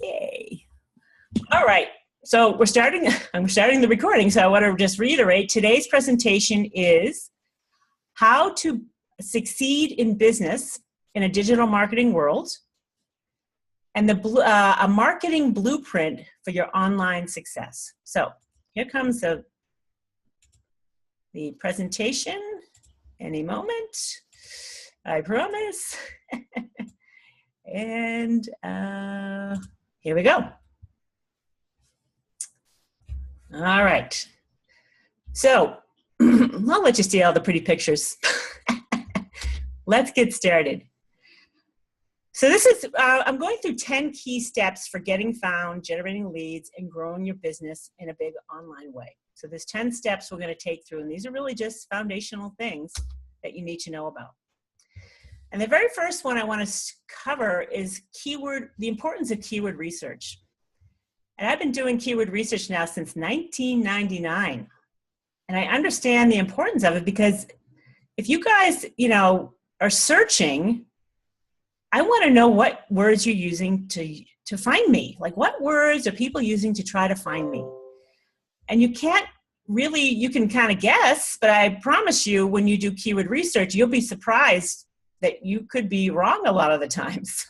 Yay. All right. So I'm starting the recording. So I want to just reiterate, today's presentation is how to succeed in business in a digital marketing world and a marketing blueprint for your online success. So here comes the presentation any moment, I promise. And here we go. All right. So I'll let you see all the pretty pictures. Let's get started. So this is, I'm going through 10 key steps for getting found, generating leads, and growing your business in a big online way. So there's 10 steps we're going to take through, and these are really just foundational things that you need to know about. And the very first one I want to cover is the importance of keyword research. And I've been doing keyword research now since 1999. And I understand the importance of it because if you guys, are searching, I want to know what words you're using to find me. Like, what words are people using to try to find me? And you can kind of guess, but I promise you when you do keyword research, you'll be surprised that you could be wrong a lot of the times.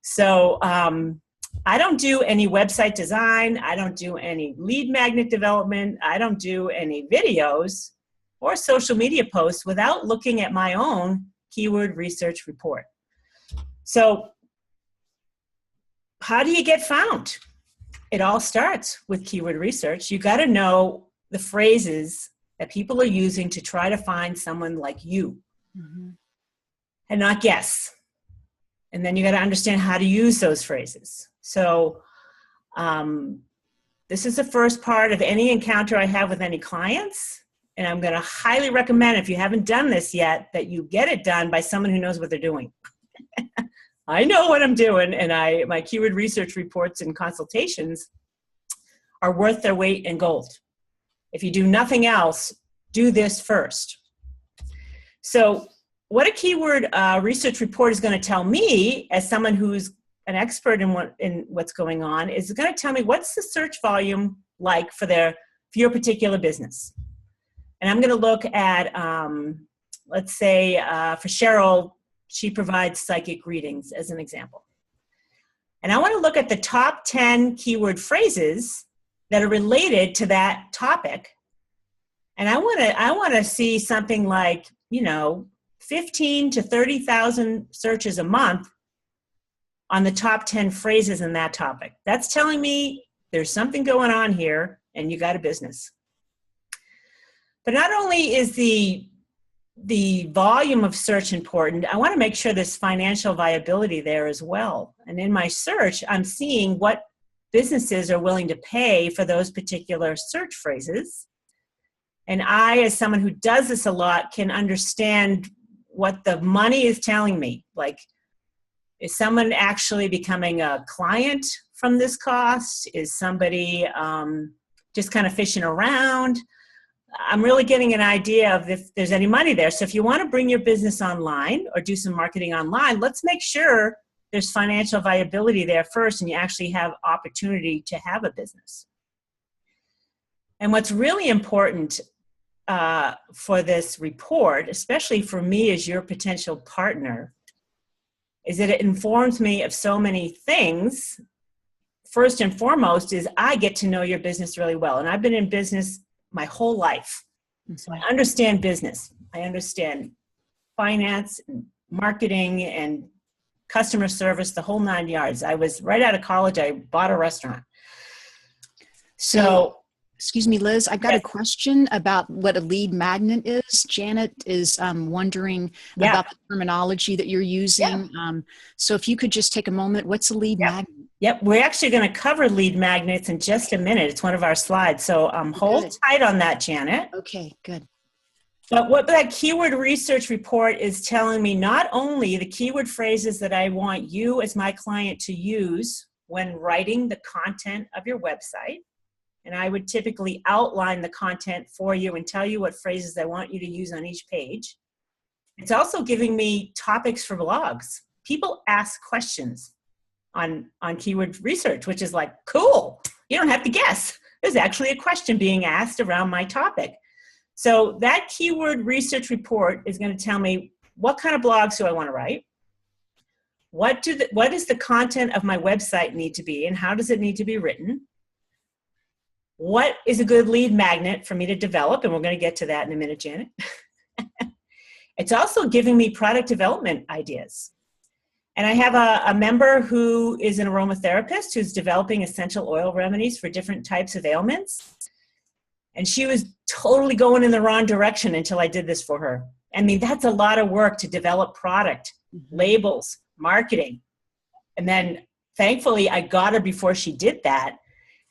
So I don't do any website design. I don't do any lead magnet development. I don't do any videos or social media posts without looking at my own keyword research report. So how do you get found? It all starts with keyword research. You got to know the phrases that people are using to try to find someone like you. Mm-hmm. And not guess. And then you got to understand how to use those phrases. So this is the first part of any encounter I have with any clients. And I'm going to highly recommend, if you haven't done this yet, that you get it done by someone who knows what they're doing. I know what I'm doing, and my keyword research reports and consultations are worth their weight in gold. If you do nothing else, do this first. So what a keyword research report is going to tell me, as someone who's an expert in what's going on, is going to tell me what's the search volume like for your particular business. And I'm going to look at, let's say, for Cheryl, she provides psychic readings as an example. And I want to look at the top 10 keyword phrases that are related to that topic. And I want to see something like, 15 to 30,000 searches a month on the top 10 phrases in that topic. That's telling me there's something going on here and you got a business. But not only is the volume of search important, I want to make sure there's financial viability there as well. And in my search, I'm seeing what businesses are willing to pay for those particular search phrases. And I, as someone who does this a lot, can understand what the money is telling me. Like, is someone actually becoming a client from this cost? Is somebody just kind of fishing around? I'm really getting an idea of if there's any money there. So if you want to bring your business online or do some marketing online, let's make sure there's financial viability there first and you actually have opportunity to have a business. And what's really important for this report, especially for me as your potential partner, is that it informs me of so many things. First and foremost is I get to know your business really well. And I've been in business my whole life. So I understand business. I understand finance, and marketing, and customer service, the whole 9 yards. I was right out of college. I bought a restaurant. So, excuse me, Liz, I've got a question about what a lead magnet is. Janet is wondering about the terminology that you're using. So if you could just take a moment, what's a lead magnet? Yep, we're actually going to cover lead magnets in just a minute. It's one of our slides. So hold tight on that, Janet. Okay, good. But what that keyword research report is telling me, not only the keyword phrases that I want you as my client to use when writing the content of your website, and I would typically outline the content for you and tell you what phrases I want you to use on each page. It's also giving me topics for blogs. People ask questions. on keyword research, which is like, cool. You don't have to guess. There's actually a question being asked around my topic. So that keyword research report is going to tell me what kind of blogs do I want to write? What does the content of my website need to be, and how does it need to be written? What is a good lead magnet for me to develop? And we're going to get to that in a minute, Janet. It's also giving me product development ideas. And I have a member who is an aromatherapist who's developing essential oil remedies for different types of ailments. And she was totally going in the wrong direction until I did this for her. I mean, that's a lot of work to develop product, labels, marketing. And then thankfully I got her before she did that.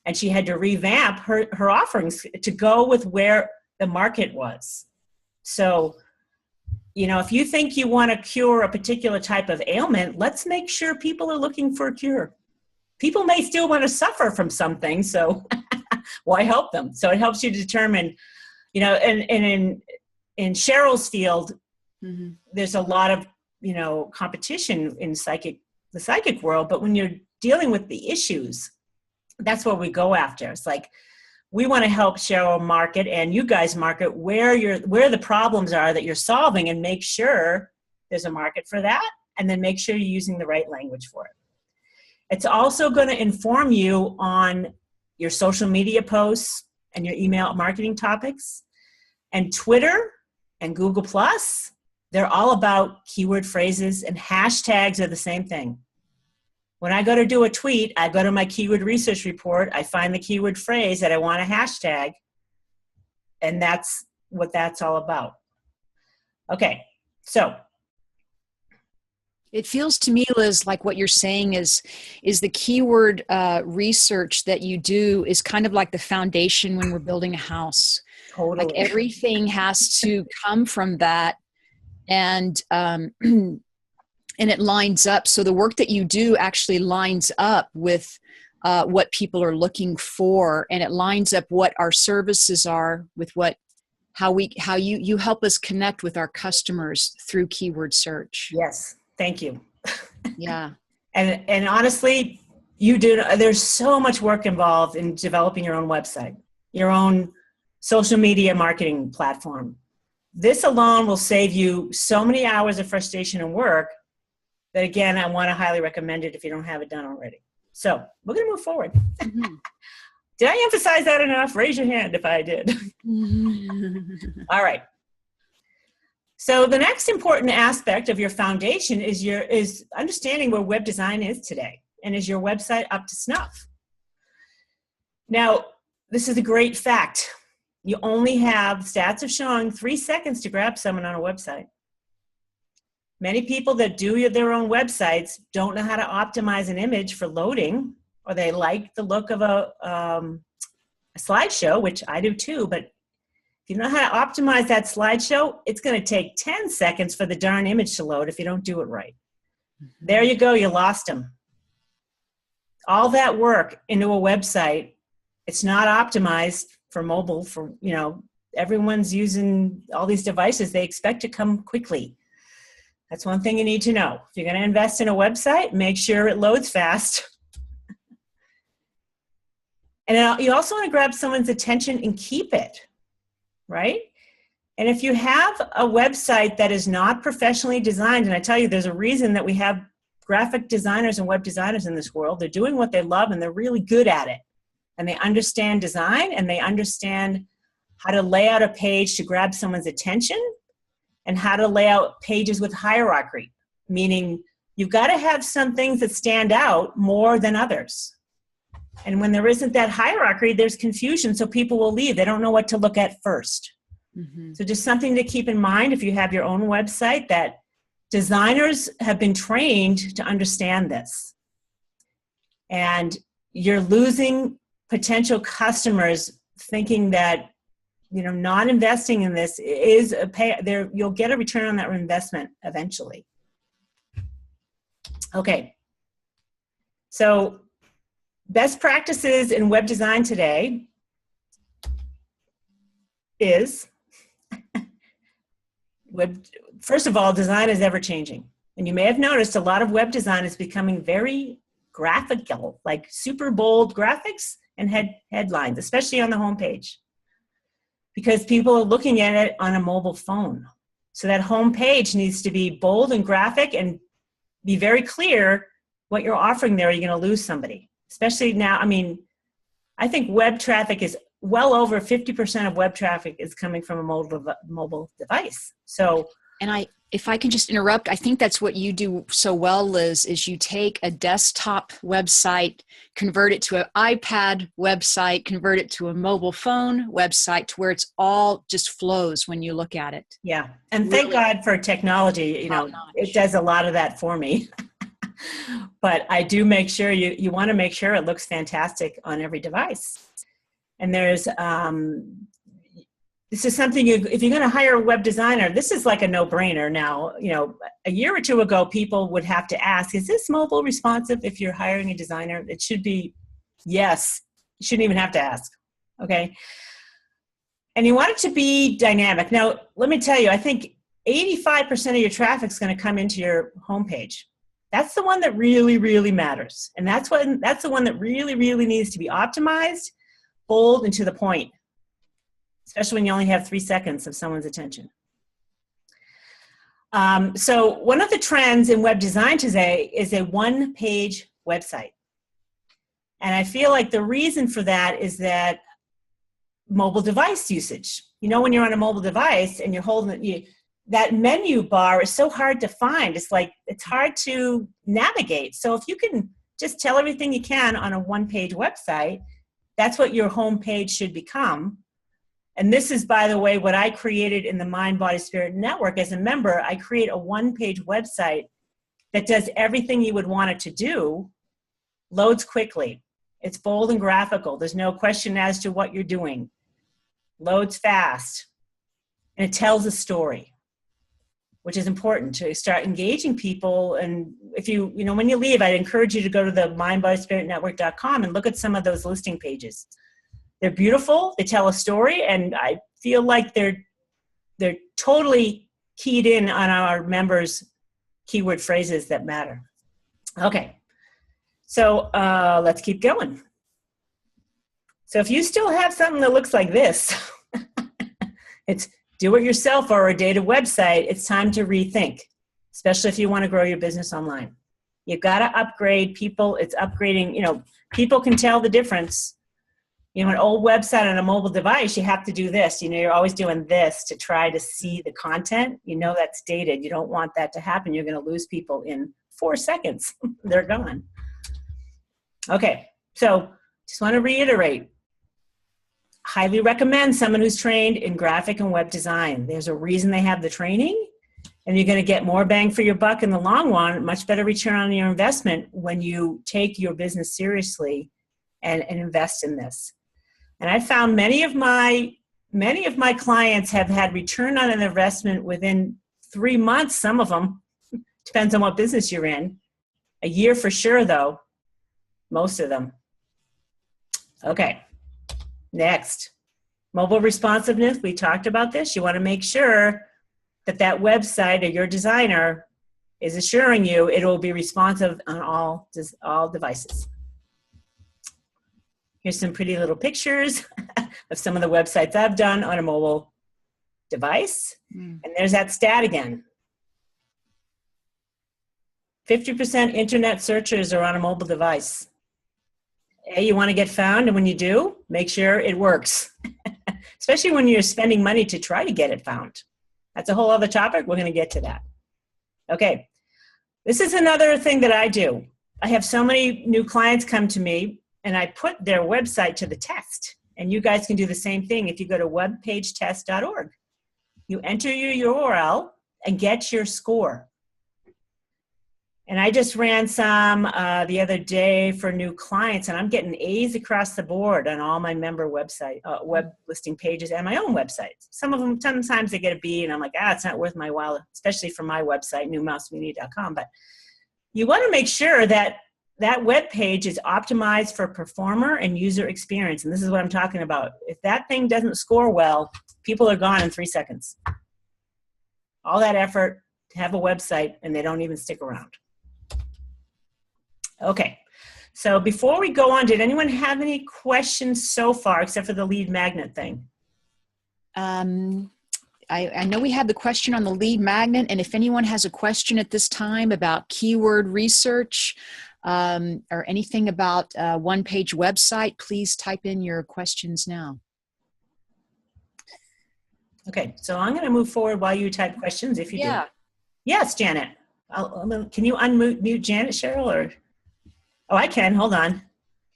And she had to revamp her offerings to go with where the market was. So, you know, if you think you want to cure a particular type of ailment, let's make sure people are looking for a cure. People may still want to suffer from something, so why help them? So it helps you determine, you know, and in Cheryl's field, there's a lot of, you know, competition in the psychic world, but when you're dealing with the issues, that's what we go after. It's like, we want to help Cheryl market and you guys market where the problems are that you're solving, and make sure there's a market for that, and then make sure you're using the right language for it. It's also going to inform you on your social media posts and your email marketing topics. And Twitter and Google+, they're all about keyword phrases, and hashtags are the same thing. When I go to do a tweet, I go to my keyword research report, I find the keyword phrase that I want to hashtag, and that's what that's all about. Okay, so. It feels to me, Liz, like what you're saying is the keyword research that you do is kind of like the foundation when we're building a house. Totally. Like everything has to come from that, and it lines up. So the work that you do actually lines up with what people are looking for, and it lines up what our services are with how you help us connect with our customers through keyword search. Yes, thank you. Yeah. And honestly, there's so much work involved in developing your own website, your own social media marketing platform. This alone will save you so many hours of frustration and work that, again, I want to highly recommend it if you don't have it done already. So we're going to move forward. Did I emphasize that enough? Raise your hand if I did. All right. So the next important aspect of your foundation is understanding where web design is today, and is your website up to snuff? Now, this is a great fact. You only have, stats are showing, 3 seconds to grab someone on a website. Many people that do their own websites don't know how to optimize an image for loading, or they like the look of a slideshow, which I do too, but if you don't know how to optimize that slideshow, it's going to take 10 seconds for the darn image to load if you don't do it right. There you go, you lost them. All that work into a website, it's not optimized for mobile, for, you know, everyone's using all these devices, they expect to come quickly. That's one thing you need to know. If you're going to invest in a website, make sure it loads fast. And you also want to grab someone's attention and keep it, right? And if you have a website that is not professionally designed, and I tell you, there's a reason that we have graphic designers and web designers in this world. They're doing what they love, and they're really good at it. And they understand design, and they understand how to lay out a page to grab someone's attention, and how to lay out pages with hierarchy, meaning you've got to have some things that stand out more than others. And when there isn't that hierarchy, there's confusion, so people will leave. They don't know what to look at first. So just something to keep in mind if you have your own website, that designers have been trained to understand this. And you're losing potential customers thinking that, you know, not investing in this is you'll get a return on that investment eventually. Okay. So best practices in web design today is first of all, design is ever changing. And you may have noticed a lot of web design is becoming very graphical, like super bold graphics and headlines, especially on the homepage, because people are looking at it on a mobile phone. So that homepage needs to be bold and graphic and be very clear what you're offering there. You're going to lose somebody, especially now. I mean, I think web traffic is well over 50% of web traffic is coming from a mobile device. So, and if I can just interrupt, I think that's what you do so well, Liz, is you take a desktop website, convert it to an iPad website, convert it to a mobile phone website to where it's all just flows when you look at it. Yeah. And thank God for technology, you know, it does a lot of that for me. But I do make sure you want to make sure it looks fantastic on every device. And there's, this is something if you're going to hire a web designer, this is like a no-brainer now. You know, a year or two ago, people would have to ask, is this mobile responsive if you're hiring a designer? It should be yes. You shouldn't even have to ask, okay? And you want it to be dynamic. Now, let me tell you, I think 85% of your traffic is going to come into your homepage. That's the one that really, really matters. And that's the one that really, really needs to be optimized, bold, and to the point, especially when you only have 3 seconds of someone's attention. So one of the trends in web design today is a one-page website. And I feel like the reason for that is that mobile device usage. You know, when you're on a mobile device and you're holding it, that menu bar is so hard to find. It's like, it's hard to navigate. So if you can just tell everything you can on a one-page website, that's what your homepage should become. And this is, by the way, what I created in the Mind, Body, Spirit Network. As a member, I create a one-page website that does everything you would want it to do, loads quickly. It's bold and graphical. There's no question as to what you're doing. Loads fast. And it tells a story, which is important to start engaging people. And if you know, when you leave, I'd encourage you to go to the mindbodyspiritnetwork.com and look at some of those listing pages. They're beautiful. They tell a story, and I feel like they're totally keyed in on our members' keyword phrases that matter. Okay, so let's keep going. So if you still have something that looks like this, it's do it yourself or a dated website, it's time to rethink, especially if you want to grow your business online. You've got to upgrade people. It's upgrading, you know, people can tell the difference. You know, an old website on a mobile device, you have to do this. You know, you're always doing this to try to see the content. You know that's dated. You don't want that to happen. You're going to lose people in 4 seconds. They're gone. Okay, so just want to reiterate. Highly recommend someone who's trained in graphic and web design. There's a reason they have the training, and you're going to get more bang for your buck in the long run, much better return on your investment when you take your business seriously and invest in this. And I found many of my clients have had return on an investment within 3 months. Some of them, depends on what business you're in. A year for sure, though. Most of them. Okay. Next, mobile responsiveness. We talked about this. You want to make sure that that website or your designer is assuring you it will be responsive on all devices. Here's some pretty little pictures of some of the websites I've done on a mobile device. And there's that stat again. 50% internet searches are on a mobile device. You want to get found, and when you do, make sure it works, especially when you're spending money to try to get it found. That's a whole other topic. We're going to get to that. Okay, this is another thing that I do. I have so many new clients come to me, and I put their website to the test, and you guys can do the same thing if you go to webpagetest.org. You enter your URL and get your score. And I just ran some the other day for new clients, and I'm getting A's across the board on all my member website, web listing pages and my own websites. Some of them, sometimes they get a B, and I'm like, it's not worth my while, especially for my website, newmousemedia.com. But you want to make sure that that web page is optimized for performer and user experience. And this is what I'm talking about. If that thing doesn't score well, people are gone in 3 seconds. All that effort to have a website, and they don't even stick around. Okay, So before we go on, did anyone have any questions so far, except for the lead magnet thing? I know we had the question on the lead magnet, and if anyone has a question at this time about keyword research or anything about a one-page website, please type in your questions now. Okay, so I'm going to move forward while you type questions, if you do. Yes, Janet. Can you unmute Janet, Cheryl? Or oh, I can. Hold on.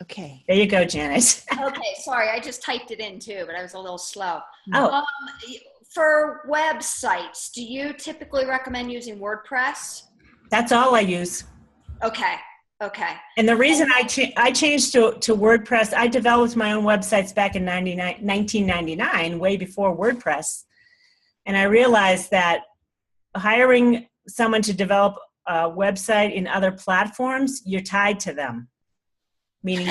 Okay. There you go, Janet. Okay, sorry, I just typed it in too, but I was a little slow. Oh. For websites, do you typically recommend using WordPress? That's all I use. Okay. Okay. And the reason I changed to WordPress, I developed my own websites back in 1999, way before WordPress. And I realized that hiring someone to develop a website in other platforms, you're tied to them. Meaning,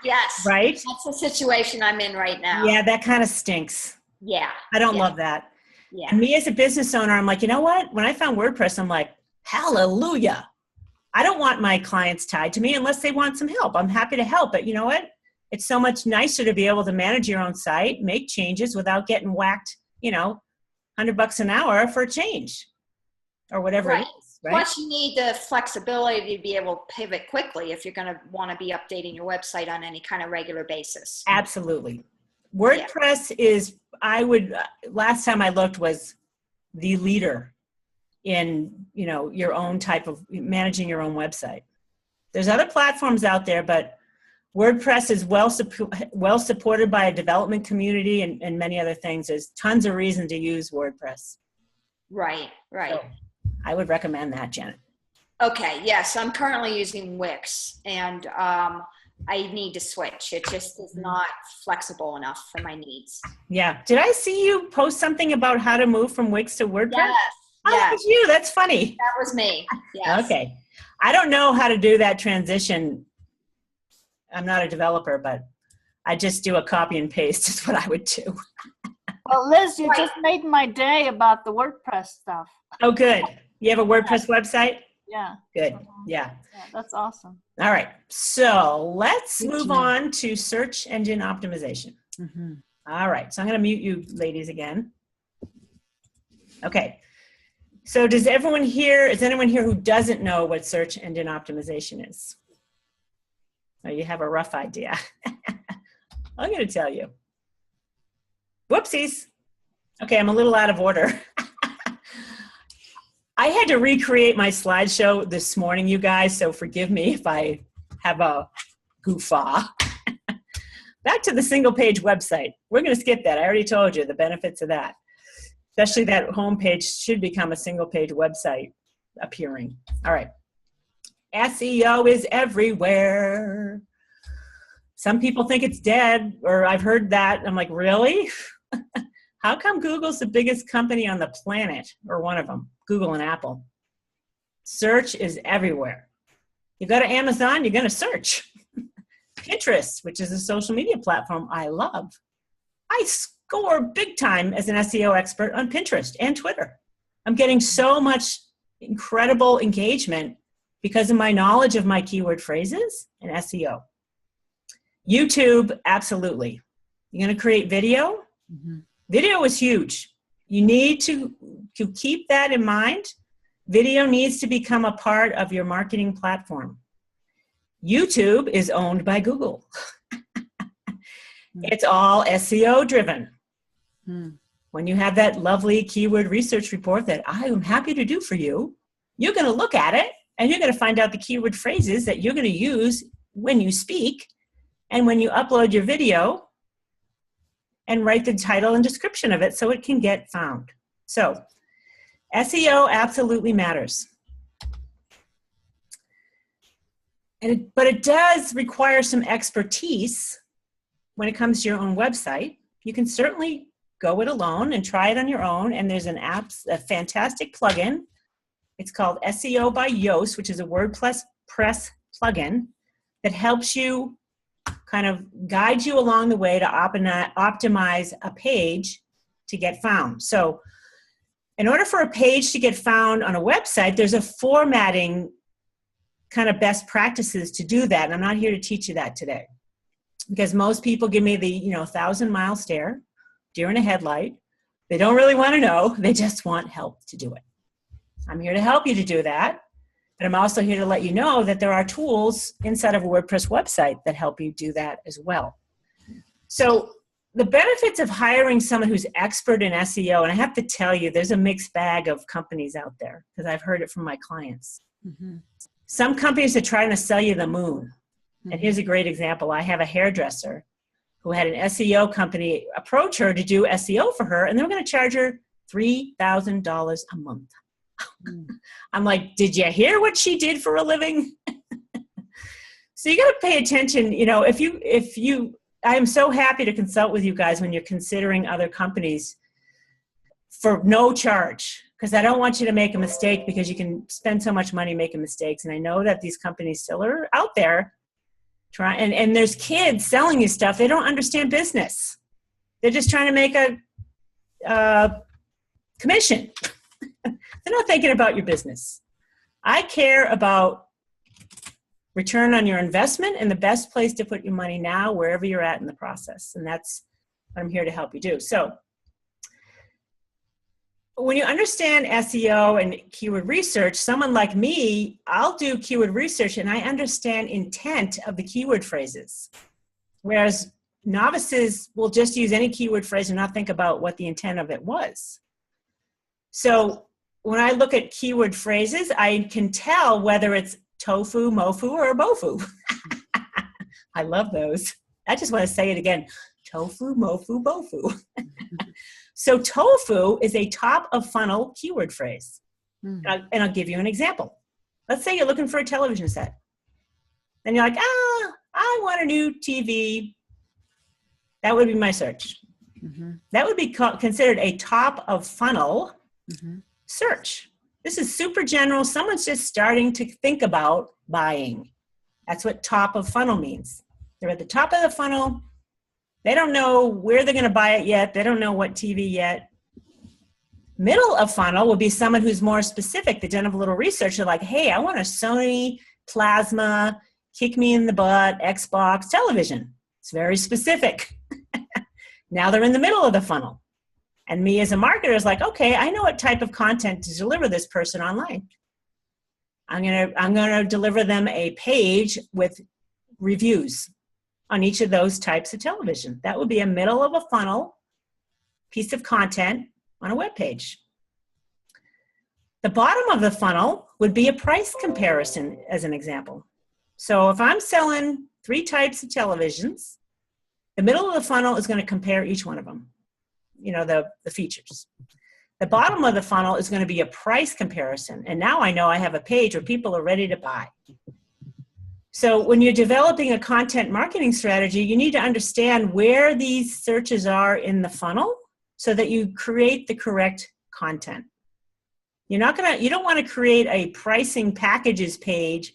yes. Right? That's the situation I'm in right now. Yeah, that kind of stinks. Yeah. I don't love that. Yeah. And me as a business owner, I'm like, you know what? When I found WordPress, I'm like, hallelujah. I don't want my clients tied to me unless they want some help. I'm happy to help, but you know what? It's so much nicer to be able to manage your own site, make changes without getting whacked, $100 an hour for a change or whatever it is. Right? Plus, you need the flexibility to be able to pivot quickly if you're going to want to be updating your website on any kind of regular basis. Absolutely. WordPress is, last time I looked, was the leader in, your own type of managing your own website. There's other platforms out there, but WordPress is well supported by a development community and many other things. There's tons of reason to use WordPress. Right. So I would recommend that, Janet. Okay. Yes, I'm currently using Wix, and I need to switch. It just is not flexible enough for my needs. Yeah. Did I see you post something about how to move from Wix to WordPress? Yes. Oh, that was you. That's funny. That was me. Yes. Okay. I don't know how to do that transition. I'm not a developer, but I just do a copy and paste is what I would do. Well, Liz, you just made my day about the WordPress stuff. Oh, good. You have a WordPress website? Yeah. Good. Yeah. That's awesome. All right. So let's move on to search engine optimization. Mm-hmm. All right. So I'm going to mute you ladies again. Okay. So is anyone here who doesn't know what search engine optimization is? Or you have a rough idea? I'm going to tell you. Whoopsies. Okay, I'm a little out of order. I had to recreate my slideshow this morning, you guys, so forgive me if I have a goof-ah. Back to the single-page website. We're going to skip that. I already told you the benefits of that. Especially that homepage should become a single-page website appearing. All right. SEO is everywhere. Some people think it's dead, or I've heard that. I'm like, really? How come Google's the biggest company on the planet, or one of them, Google and Apple? Search is everywhere. You go to Amazon, you're going to search. Pinterest, which is a social media platform I love. I score big time as an SEO expert on Pinterest and Twitter. I'm getting so much incredible engagement because of my knowledge of my keyword phrases and SEO. YouTube, absolutely. You're going to create video? Mm-hmm. Video is huge. You need to keep that in mind. Video needs to become a part of your marketing platform. YouTube is owned by Google. It's all SEO driven. When you have that lovely keyword research report that I am happy to do for you, you're going to look at it and you're going to find out the keyword phrases that you're going to use when you speak and when you upload your video and write the title and description of it so it can get found. So SEO absolutely matters. But it does require some expertise when it comes to your own website. You can certainly go it alone and try it on your own. And there's a fantastic plugin. It's called SEO by Yoast, which is a WordPress plugin that helps you kind of guide you along the way to optimize a page to get found. So in order for a page to get found on a website, there's a formatting kind of best practices to do that. And I'm not here to teach you that today, because most people give me the 1,000-mile stare, deer in a headlight. They don't really want to know. They just want help to do it. I'm here to help you to do that. But I'm also here to let you know that there are tools inside of a WordPress website that help you do that as well. So the benefits of hiring someone who's expert in SEO, and I have to tell you, there's a mixed bag of companies out there, because I've heard it from my clients. Mm-hmm. Some companies are trying to sell you the moon. Mm-hmm. And here's a great example. I have a hairdresser who had an SEO company approach her to do SEO for her, and they were going to charge her $3,000 a month. I'm like, did you hear what she did for a living? So you got to pay attention. I am so happy to consult with you guys when you're considering other companies for no charge, because I don't want you to make a mistake, because you can spend so much money making mistakes. And I know that these companies still are out there trying, and there's kids selling you stuff. They don't understand business. They're just trying to make a commission. They're not thinking about your business. I care about return on your investment and the best place to put your money now, wherever you're at in the process. And that's what I'm here to help you do. So when you understand SEO and keyword research, someone like me, I'll do keyword research and I understand intent of the keyword phrases. Whereas novices will just use any keyword phrase and not think about what the intent of it was. So when I look at keyword phrases, I can tell whether it's tofu, mofu, or bofu. I love those. I just want to say it again. Tofu, mofu, bofu. So tofu is a top of funnel keyword phrase. And I'll give you an example. Let's say you're looking for a television set. Then you're like, I want a new TV. That would be my search. Mm-hmm. That would be considered a top of funnel search. This is super general. Someone's just starting to think about buying. That's what top of funnel means. They're at the top of the funnel. They don't know where they're going to buy it yet. They don't know what TV yet. Middle of funnel would be someone who's more specific. They've done a little research. They're like, hey, I want a Sony Plasma, kick me in the butt, Xbox television. It's very specific. Now they're in the middle of the funnel. And me as a marketer is like, okay, I know what type of content to deliver this person online. I'm gonna deliver them a page with reviews on each of those types of television. That would be a middle of a funnel piece of content on a web page. The bottom of the funnel would be a price comparison, as an example. So if I'm selling 3 types of televisions, the middle of the funnel is going to compare each one of them. The features. The bottom of the funnel is going to be a price comparison. And now I know I have a page where people are ready to buy. So when you're developing a content marketing strategy, you need to understand where these searches are in the funnel so that you create the correct content. You don't want to create a pricing packages page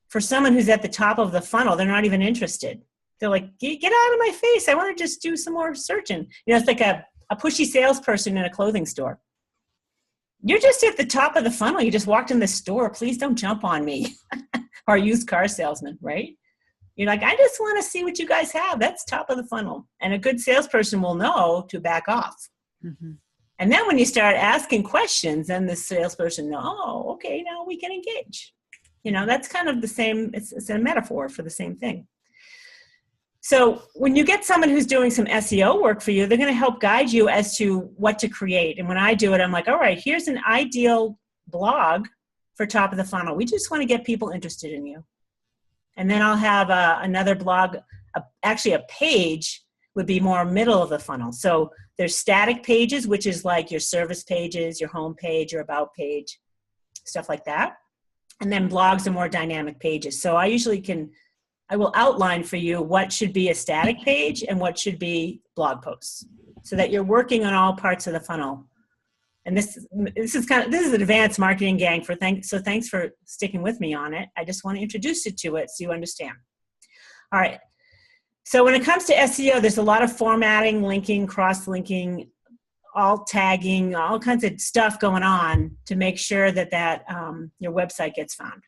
for someone who's at the top of the funnel. They're not even interested. They're like, get out of my face. I want to just do some more searching. It's like a pushy salesperson in a clothing store. You're just at the top of the funnel. You just walked in the store. Please don't jump on me. Or a used car salesman, right? You're like, I just want to see what you guys have. That's top of the funnel. And a good salesperson will know to back off. Mm-hmm. And then when you start asking questions, then the salesperson knows, oh, okay, now we can engage. That's kind of the same. It's a metaphor for the same thing. So when you get someone who's doing some SEO work for you, they're going to help guide you as to what to create. And when I do it, I'm like, all right, here's an ideal blog for top of the funnel. We just want to get people interested in you. And then I'll have another blog, actually a page would be more middle of the funnel. So there's static pages, which is like your service pages, your home page, your about page, stuff like that. And then blogs are more dynamic pages. So I will outline for you what should be a static page and what should be blog posts so that you're working on all parts of the funnel. And this is advanced marketing, gang. So thanks for sticking with me on it. I just want to introduce you to it so you understand. All right. So when it comes to SEO, there's a lot of formatting, linking, cross-linking, alt tagging, all kinds of stuff going on to make sure that your website gets found.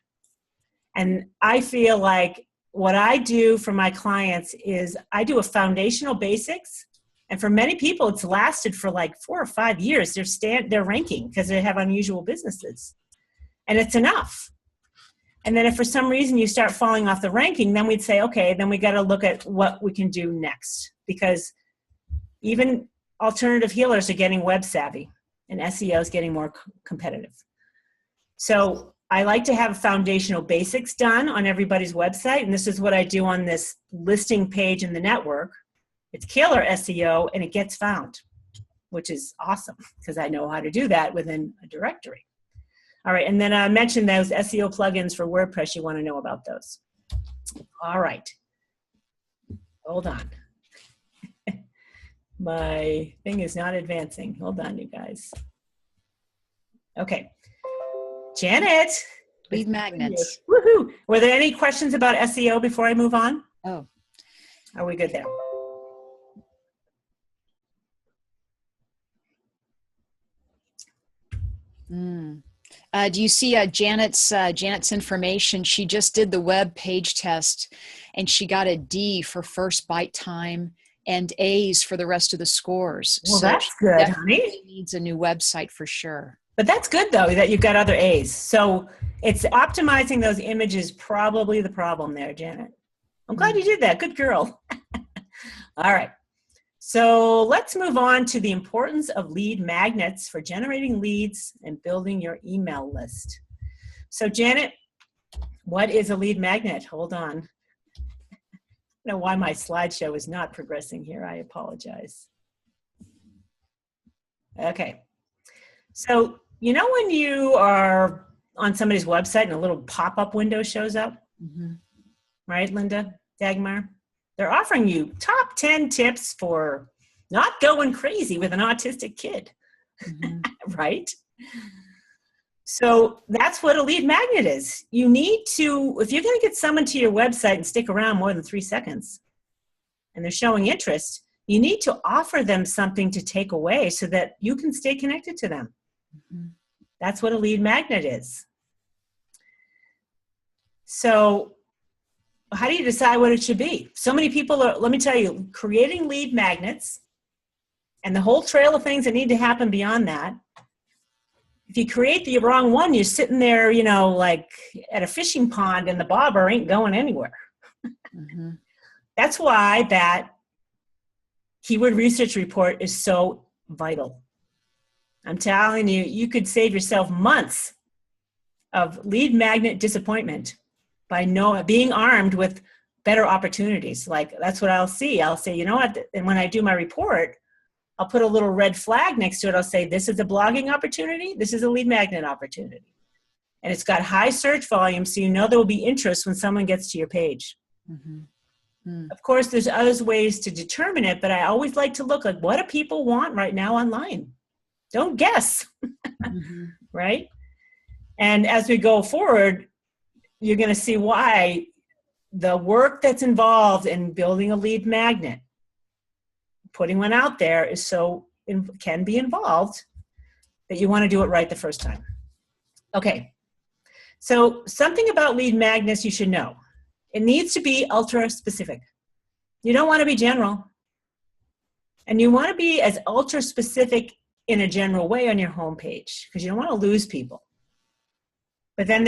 And I feel like what I do for my clients is I do a foundational basics. And for many people, it's lasted for like 4 or 5 years. They're ranking because they have unusual businesses. And it's enough. And then if for some reason you start falling off the ranking, then we'd say, okay, then we got to look at what we can do next. Because even alternative healers are getting web savvy and SEO is getting more competitive. So I like to have foundational basics done on everybody's website. And this is what I do on this listing page in the network. It's killer SEO and it gets found, which is awesome because I know how to do that within a directory. All right, and then I mentioned those SEO plugins for WordPress. You want to know about those. All right. Hold on. My thing is not advancing. Hold on, you guys. Okay. Janet. Lead magnets. Woohoo. Were there any questions about SEO before I move on? Oh. Are we good there? Do you see Janet's information? She just did the web page test and she got a D for first byte time and A's for the rest of the scores. Well, so that's good, honey. Needs a new website for sure. But that's good though that you've got other A's. So it's optimizing those images probably the problem there, Janet. I'm glad you did that. Good girl. All right. So let's move on to the importance of lead magnets for generating leads and building your email list. So Janet, what is a lead magnet? Hold on. I don't know why my slideshow is not progressing here. I apologize. Okay. So you know when you are on somebody's website and a little pop-up window shows up? Mm-hmm. Right, Linda Dagmar? They're offering you top 10 tips for not going crazy with an autistic kid, right? So that's what a lead magnet is. You need to, if you're going to get someone to your website and stick around more than 3 seconds and they're showing interest, you need to offer them something to take away so that you can stay connected to them. Mm-hmm. That's what a lead magnet is. So how do you decide what it should be? So many people are, let me tell you, creating lead magnets and the whole trail of things that need to happen beyond that. If you create the wrong one, you're sitting there, you know, like at a fishing pond and the bobber ain't going anywhere. Mm-hmm. That's why that keyword research report is so vital. I'm telling you, you could save yourself months of lead magnet disappointment by being armed with better opportunities. Like that's what I'll see. I'll say, you know what? And when I do my report, I'll put a little red flag next to it. I'll say, this is a blogging opportunity. This is a lead magnet opportunity. And it's got high search volume, so you know there will be interest when someone gets to your page. Mm-hmm. Mm. Of course, there's other ways to determine it, but I always like to look like, what do people want right now online? Don't guess, mm-hmm. Right? And as we go forward, you're going to see why the work that's involved in building a lead magnet, putting one out there is can be involved, that you want to do it right the first time. Okay. So something about lead magnets you should know. It needs to be ultra specific. You don't want to be general. And you want to be as ultra specific in a general way on your homepage because you don't want to lose people. But then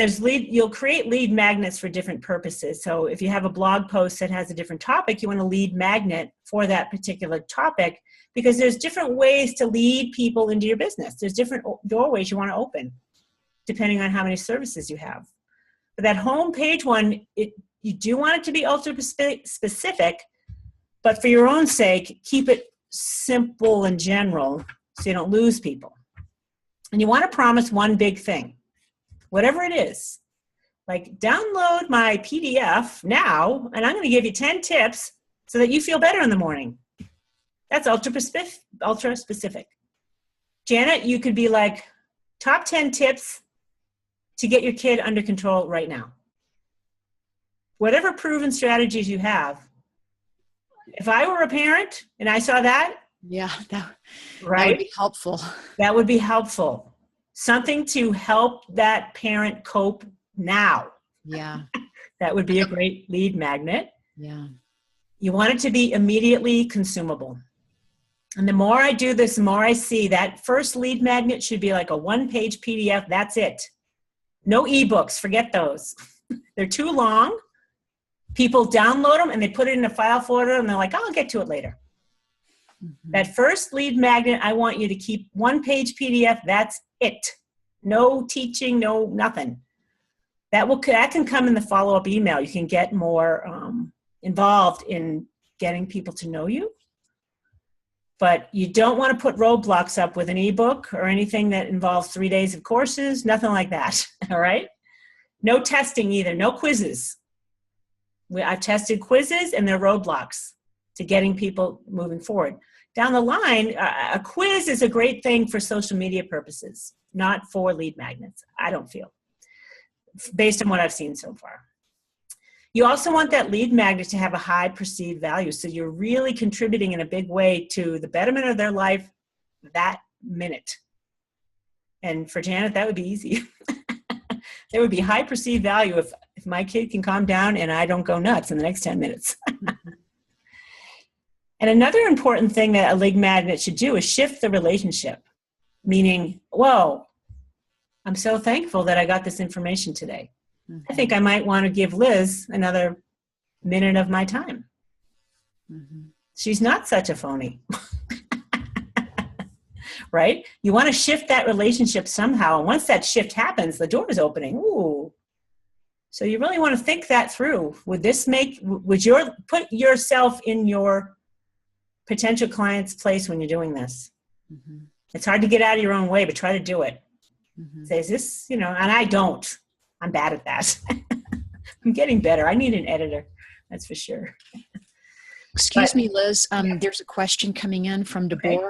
you'll create lead magnets for different purposes. So if you have a blog post that has a different topic, you want a lead magnet for that particular topic because there's different ways to lead people into your business. There's different doorways you want to open depending on how many services you have. But that homepage one, you do want it to be ultra specific, but for your own sake, keep it simple and general so you don't lose people. And you want to promise one big thing. Whatever it is, like download my PDF now, and I'm going to give you 10 tips so that you feel better in the morning. That's ultra specific. Janet, you could be like, top 10 tips to get your kid under control right now. Whatever proven strategies you have. If I were a parent and I saw that, that would be helpful. That would be helpful. Something to help that parent cope now. Yeah. That would be a great lead magnet. Yeah. You want it to be immediately consumable. And the more I do this, the more I see that first lead magnet should be like a one-page PDF. That's it. No ebooks. Forget those. They're too long. People download them and they put it in a file folder and they're like, oh, I'll get to it later. Mm-hmm. That first lead magnet, I want you to keep one-page PDF. That's it. No teaching, no nothing. That can come in the follow-up email. You can get more involved in getting people to know you. But you don't want to put roadblocks up with an ebook or anything that involves 3 days of courses, nothing like that, all right? No testing either, no quizzes. I've tested quizzes and they're roadblocks to getting people moving forward. Down the line, a quiz is a great thing for social media purposes, not for lead magnets, I don't feel, based on what I've seen so far. You also want that lead magnet to have a high perceived value. So you're really contributing in a big way to the betterment of their life that minute. And for Janet, that would be easy. There would be high perceived value if my kid can calm down and I don't go nuts in the next 10 minutes. And another important thing that a lead magnet should do is shift the relationship. Meaning, whoa, I'm so thankful that I got this information today. I think I might want to give Liz another minute of my time. Mm-hmm. She's not such a phony. Right? You want to shift that relationship somehow. And once that shift happens, the door is opening. Ooh. So you really want to think that through. Would you put yourself in your potential client's place when you're doing this? Mm-hmm. It's hard to get out of your own way, but try to do it. Mm-hmm. Say, is this, and I don't. I'm bad at that. I'm getting better. I need an editor. That's for sure. Excuse me, Liz. There's a question coming in from Deborah. Okay.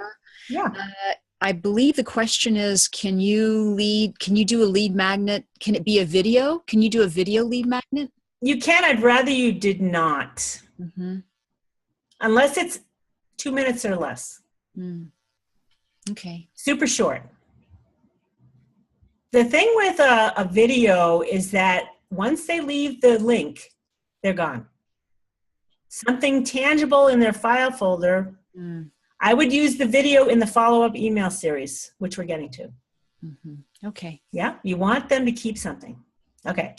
Yeah. I believe the question is, can you do a lead magnet? Can it be a video? Can you do a video lead magnet? You can. I'd rather you did not. Mm-hmm. Unless it's 2 minutes or less. Mm. Okay. Super short. The thing with a video is that once they leave the link, they're gone. Something tangible in their file folder. Mm. I would use the video in the follow-up email series, which we're getting to. Mm-hmm. Okay. Yeah, you want them to keep something. Okay.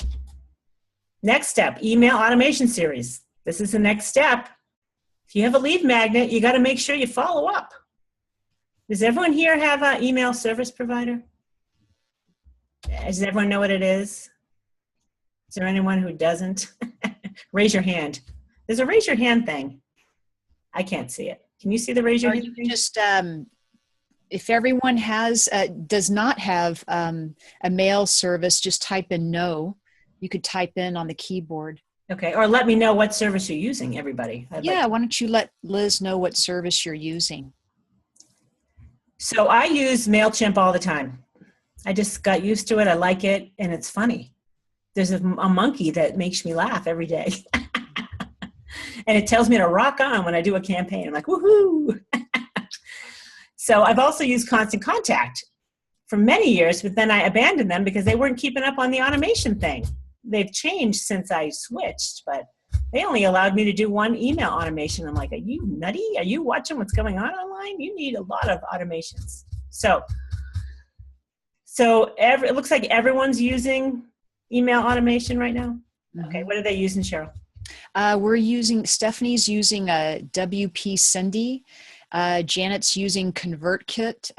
Next step, email automation series. This is the next step. If you have a lead magnet, you got to make sure you follow up. Does everyone here have an email service provider? Does everyone know what it is? Is there anyone who doesn't? Raise your hand. There's a raise your hand thing. I can't see it. Can you see the raise your hand thing? Just, if everyone does not have a mail service, just type in no. You could type in on the keyboard. Okay, or let me know what service you're using, everybody. Why don't you let Liz know what service you're using? So I use MailChimp all the time. I just got used to it. I like it, and it's funny. There's a monkey that makes me laugh every day. And it tells me to rock on when I do a campaign. I'm like, woohoo! So I've also used Constant Contact for many years, but then I abandoned them because they weren't keeping up on the automation thing. They've changed since I switched, but they only allowed me to do one email automation. I'm like, are you nutty? Are you watching what's going on online? You need a lot of automations. So it looks like everyone's using email automation right now. Mm-hmm. Okay, what are they using, Cheryl? Stephanie's using a WP Cindy. Janet's using ConvertKit.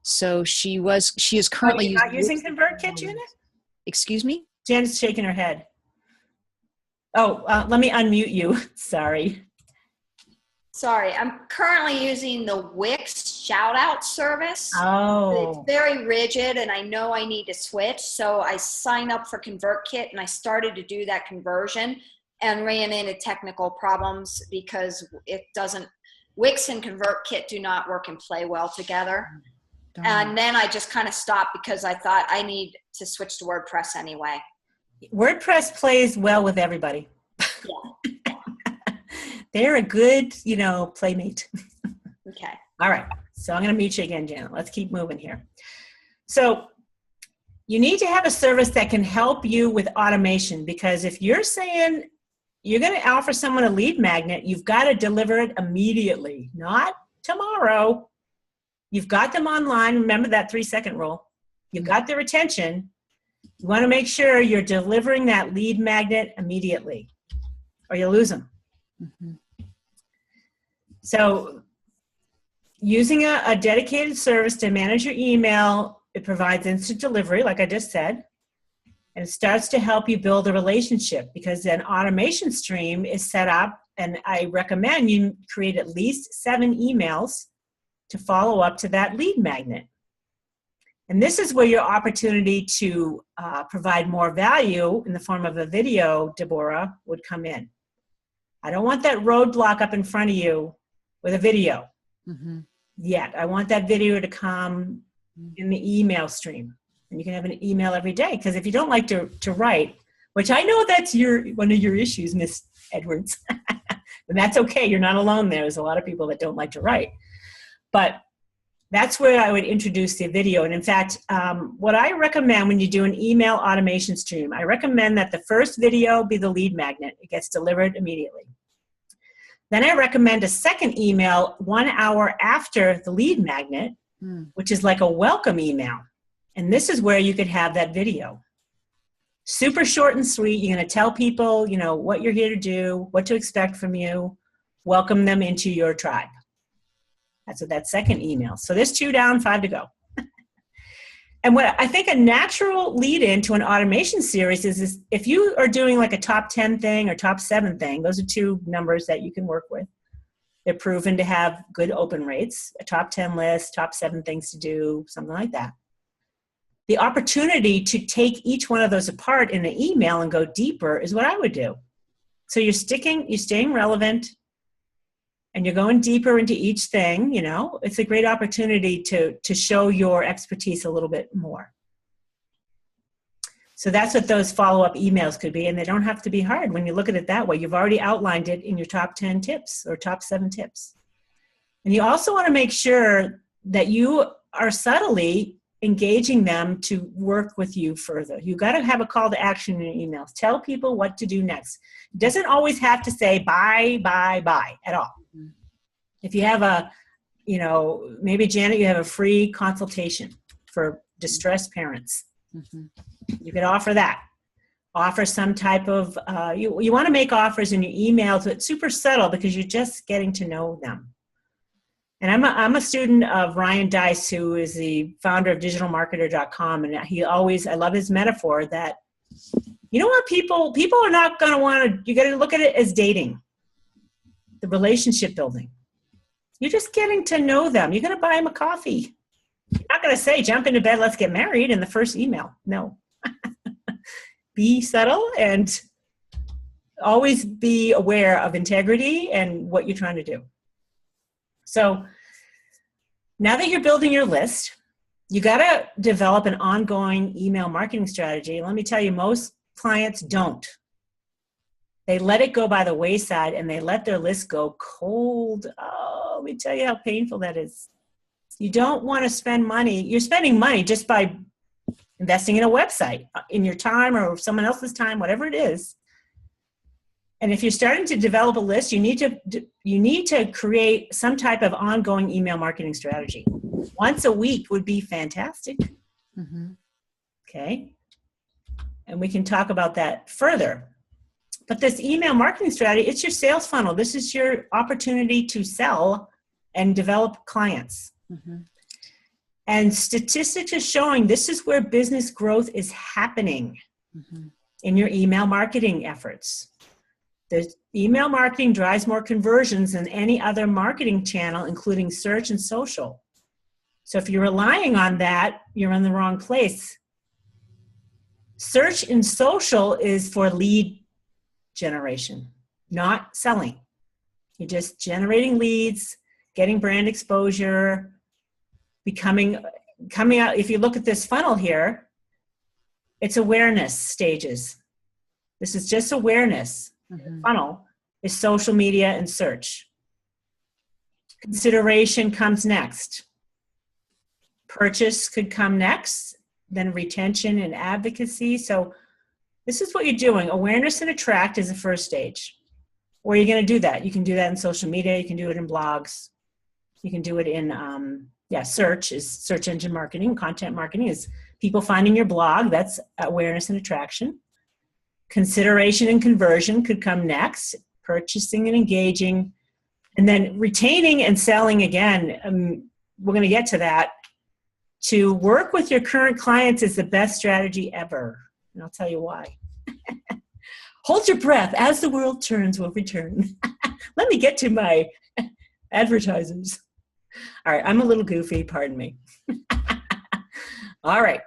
So she is currently not using ConvertKit, Janet? Excuse me? Janet's shaking her head. Oh, let me unmute you. Sorry. Sorry, I'm currently using the Wix shout out service. Oh. It's very rigid and I know I need to switch. So I signed up for ConvertKit and I started to do that conversion and ran into technical problems because Wix and ConvertKit do not work and play well together. And then I just kind of stopped because I thought I need to switch to WordPress anyway. WordPress plays well with everybody. Yeah. They're a good, playmate. Okay. All right. So I'm going to mute you again, Janet. Let's keep moving here. So you need to have a service that can help you with automation, because if you're saying you're going to offer someone a lead magnet, you've got to deliver it immediately, not tomorrow. You've got them online. Remember that 3-second rule. You've got their attention. You want to make sure you're delivering that lead magnet immediately, or you'll lose them. Mm-hmm. So using a dedicated service to manage your email, it provides instant delivery, like I just said, and it starts to help you build a relationship, because an automation stream is set up, and I recommend you create at least 7 emails to follow up to that lead magnet. And this is where your opportunity to provide more value in the form of a video, Deborah, would come in. I don't want that roadblock up in front of you with a video yet. I want that video to come in the email stream. And you can have an email every day, because if you don't like to write, which I know that's one of your issues, Miss Edwards, and that's okay. You're not alone there. There's a lot of people that don't like to write. But that's where I would introduce the video. And in fact, what I recommend when you do an email automation stream, I recommend that the first video be the lead magnet. It gets delivered immediately. Then I recommend a second email 1 hour after the lead magnet, which is like a welcome email. And this is where you could have that video. Super short and sweet. You're going to tell people, you know, what you're here to do, what to expect from you, welcome them into your tribe. That's what that second email. So there's 2 down, 5 to go. And what I think a natural lead into an automation series is if you are doing like a top 10 thing or top 7 thing, those are 2 numbers that you can work with. They're proven to have good open rates, a top 10 list, top 7 things to do, something like that. The opportunity to take each one of those apart in an email and go deeper is what I would do. So you're staying relevant, and you're going deeper into each thing. You know, it's a great opportunity to show your expertise a little bit more. So that's what those follow-up emails could be, and they don't have to be hard when you look at it that way. You've already outlined it in your top 10 tips or top 7 tips. And you also want to make sure that you are subtly engaging them to work with you further. You've got to have a call to action in your emails. Tell people what to do next. It doesn't always have to say bye, bye, bye at all. If you have maybe Janet, you have a free consultation for distressed parents. You could offer that. Offer some type of, you want to make offers in your emails, but super subtle, because you're just getting to know them. And I'm a student of Ryan Deiss, who is the founder of digitalmarketer.com. And I love his metaphor that, you know what, people are not going to want to, you got to look at it as dating, the relationship building. You're just getting to know them. You're going to buy them a coffee. You're not going to say, jump into bed, let's get married in the first email. No. Be subtle and always be aware of integrity and what you're trying to do. So now that you're building your list, you got to develop an ongoing email marketing strategy. And let me tell you, most clients don't. They let it go by the wayside, and they let their list go cold. Oh, let me tell you how painful that is. You don't want to spend money. You're spending money just by investing in a website, in your time or someone else's time, whatever it is. And if you're starting to develop a list, you need to create some type of ongoing email marketing strategy. Once a week would be fantastic. Okay. And we can talk about that further. But this email marketing strategy, it's your sales funnel. This is your opportunity to sell and develop clients. And statistics are showing this is where business growth is happening in your email marketing efforts. The email marketing drives more conversions than any other marketing channel, including search and social. So if you're relying on that, you're in the wrong place. Search and social is for lead generation, not selling. You're just generating leads, getting brand exposure, coming out. If you look at this funnel here, it's awareness stages. This is just awareness. Funnel is social media and search. Consideration comes next. Purchase could come next. then retention and advocacy. So this is what you're doing. Awareness and attract is the first stage. Where are you going to do that? You can do that in social media. You can do it in blogs. You can do it in, search is search engine marketing. Content marketing is people finding your blog. That's awareness and attraction. Consideration and conversion could come next. Purchasing and engaging. And then retaining and selling again. We're going to get to that. To work with your current clients is the best strategy ever. And I'll tell you why. Hold your breath. As the world turns, we'll return. Let me get to my advertisers. All right, I'm a little goofy, pardon me. All right,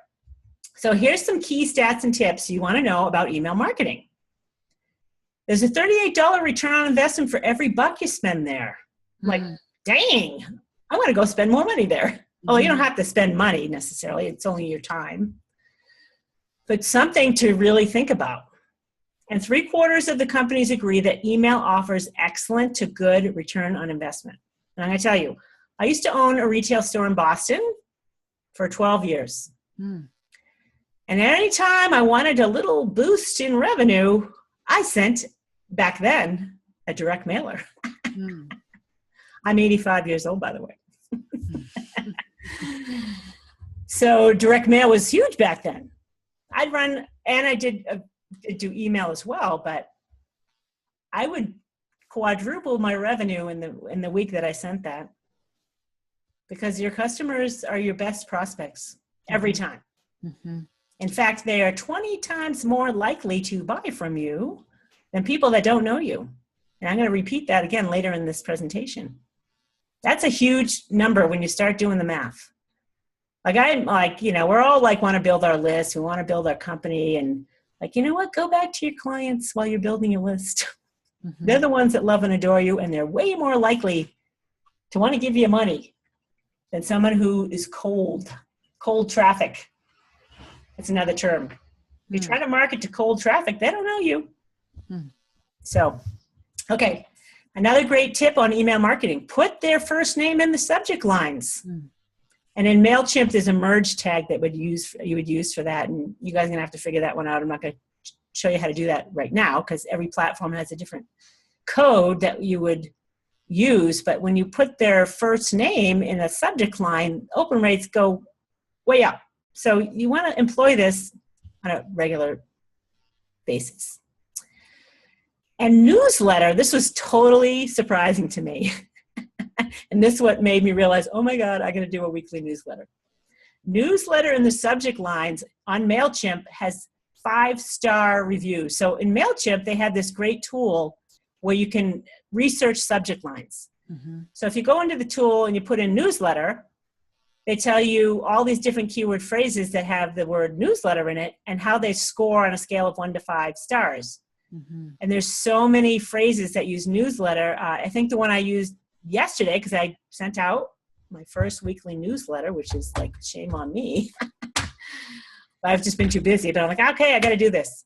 so here's some key stats and tips you want to know about email marketing. There's a $38 return on investment for every buck you spend there. Like, dang, I want to go spend more money there. Oh, you don't have to spend money necessarily. It's only your time. But something to really think about. And 3/4 of the companies agree that email offers excellent to good return on investment. And I'm going to tell you, I used to own a retail store in Boston for 12 years. And anytime I wanted a little boost in revenue, I sent, back then, a direct mailer. I'm 85 years old, by the way. So direct mail was huge back then. I'd run, and I did do email as well, but I would quadruple my revenue in the week that I sent that, because your customers are your best prospects every time. In fact, they are 20 times more likely to buy from you than people that don't know you. And I'm going to repeat that again later in this presentation. That's a huge number when you start doing the math. Like I'm like, we're all like want to build our list. We want to build our company, and like, you know what? Go back to your clients while you're building your list. They're the ones that love and adore you, and they're way more likely to want to give you money than someone who is cold traffic. It's another term. If you try to market to cold traffic, they don't know you. So, okay. Another great tip on email marketing, put their first name in the subject lines. And in MailChimp, there's a merge tag that you would use for that. And you guys are going to have to figure that one out. I'm not going to show you how to do that right now, because every platform has a different code that you would use. But when you put their first name in a subject line, open rates go way up. So you want to employ this on a regular basis. And newsletter, this was totally surprising to me. And this is what made me realize, oh my God, I got to do a weekly newsletter. Newsletter in the subject lines on MailChimp has 5-star reviews. So in MailChimp, they have this great tool where you can research subject lines. So if you go into the tool and you put in newsletter, they tell you all these different keyword phrases that have the word newsletter in it and how they score on a scale of 1 to 5 stars. And there's so many phrases that use newsletter. I think the one I used yesterday, because I sent out my first weekly newsletter, which is like, shame on me. I've just been too busy, but I'm like, okay, I got to do this.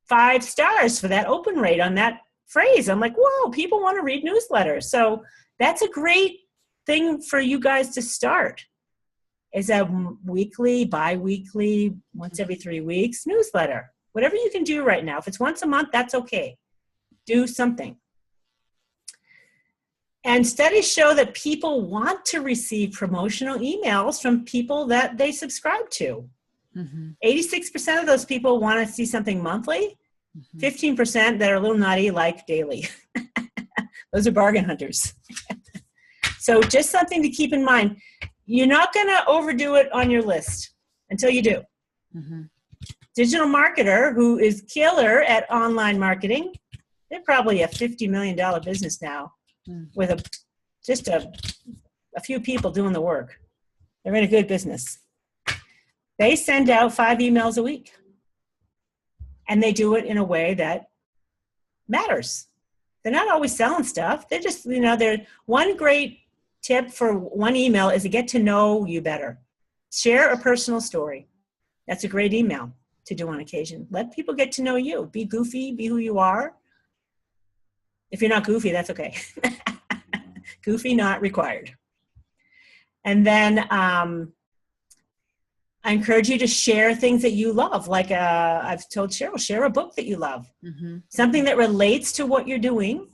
5 stars for that open rate on that phrase. I'm like, whoa, people want to read newsletters. So that's a great thing for you guys to start, is a weekly, bi-weekly, once every 3 weeks newsletter. Whatever you can do right now. If it's once a month, that's okay. Do something. And studies show that people want to receive promotional emails from people that they subscribe to. 86% of those people want to see something monthly. 15% that are a little nutty like daily. Those are bargain hunters. So just something to keep in mind. You're not going to overdo it on your list until you do. Digital marketer who is killer at online marketing, they're probably a $50 million business now with just a few people doing the work. They're in a good business. They send out 5 emails a week, and they do it in a way that matters. They're not always selling stuff. They're just, they're one great tip for one email is to get to know you better. Share a personal story. That's a great email to do on occasion. Let people get to know you. Be goofy, be who you are. If you're not goofy, that's okay. Goofy not required. And then I encourage you to share things that you love. Like I've told Cheryl, share a book that you love. Something that relates to what you're doing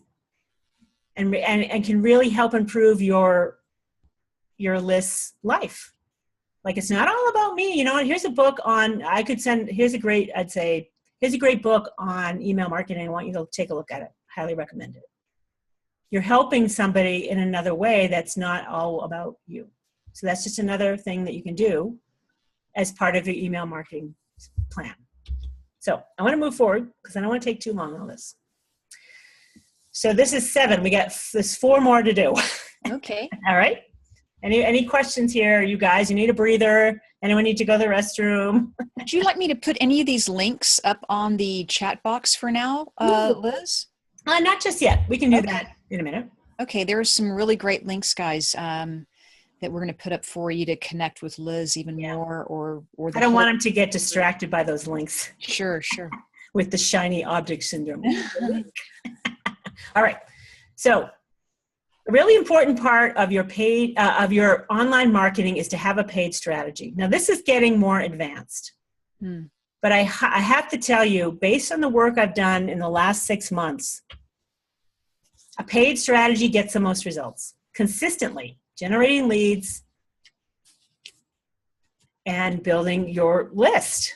and can really help improve your list's life. Like, it's not all about me. You know what? Here's a book on, here's a great book on email marketing. I want you to take a look at it. Highly recommend it. You're helping somebody in another way that's not all about you. So that's just another thing that you can do as part of your email marketing plan. So I want to move forward because I don't want to take too long on this. So this is 7. There's 4 more to do. Okay. All right. Any questions here, you guys? You need a breather? Anyone need to go to the restroom? Would you like me to put any of these links up on the chat box for now, Liz? Not just yet. We can do that in a minute. Okay, there are some really great links, guys, that we're going to put up for you to connect with Liz even more. Or I don't want them to get distracted by those links. Sure. With the shiny object syndrome. All right. So, a really important part of your your online marketing is to have a paid strategy. Now, this is getting more advanced. But I have to tell you, based on the work I've done in the last 6 months, a paid strategy gets the most results consistently, generating leads and building your list.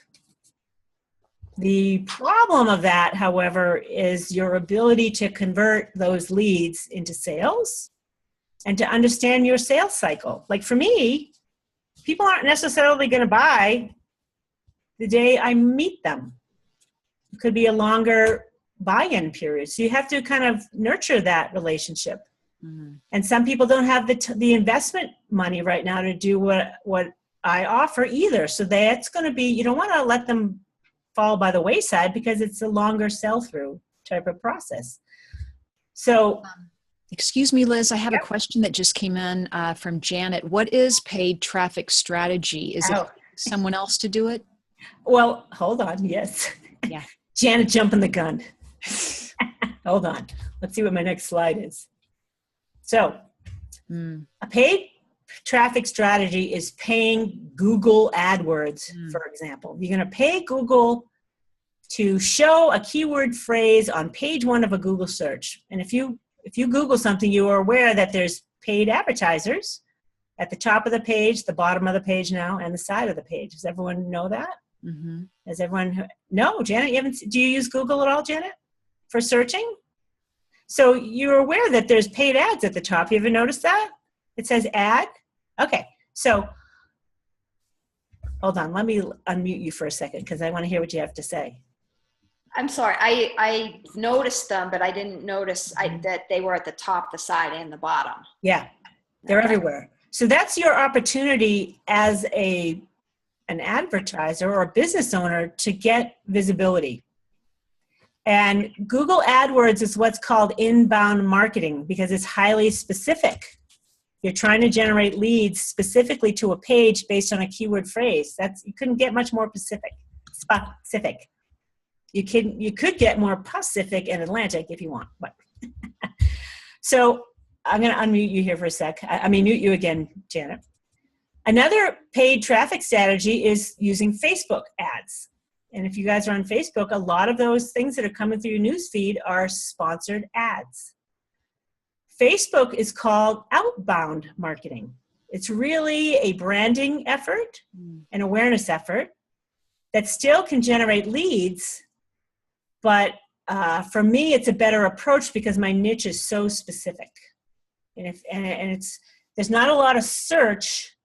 The problem of that, however, is your ability to convert those leads into sales and to understand your sales cycle. Like for me, people aren't necessarily going to buy the day I meet them. It could be a longer buy-in period. So you have to kind of nurture that relationship. And some people don't have the investment money right now to do what I offer either. So that's going to be, you don't want to let them fall by the wayside because it's a longer sell-through type of process. So, excuse me, Liz, I have a question that just came in from Janet. What is paid traffic strategy? Is it someone else to do it? Well, hold on. Yes. Yeah. Janet jumping the gun. Hold on. Let's see what my next slide is. So, a paid traffic strategy is paying Google AdWords, for example. You're going to pay Google to show a keyword phrase on page 1 of a Google search. And if you Google something, you are aware that there's paid advertisers at the top of the page, the bottom of the page now, and the side of the page. Does everyone know that? Does everyone? No, Janet, do you use Google at all, Janet, for searching? So you're aware that there's paid ads at the top. You ever noticed that? It says ad. Okay, so hold on. Let me unmute you for a second because I want to hear what you have to say. I'm sorry. I noticed them, but I didn't notice that they were at the top, the side, and the bottom. Yeah, they're everywhere. So that's your opportunity as an advertiser or a business owner to get visibility. And Google AdWords is what's called inbound marketing because it's highly specific. You're trying to generate leads specifically to a page based on a keyword phrase. You couldn't get much more specific. You could get more Pacific and Atlantic if you want. But so I'm going to unmute you here for a sec. Mute you again, Janet. Another paid traffic strategy is using Facebook ads. And if you guys are on Facebook, a lot of those things that are coming through your newsfeed are sponsored ads. Facebook is called outbound marketing. It's really a branding effort, an awareness effort that still can generate leads. But for me, it's a better approach because my niche is so specific. And there's not a lot of search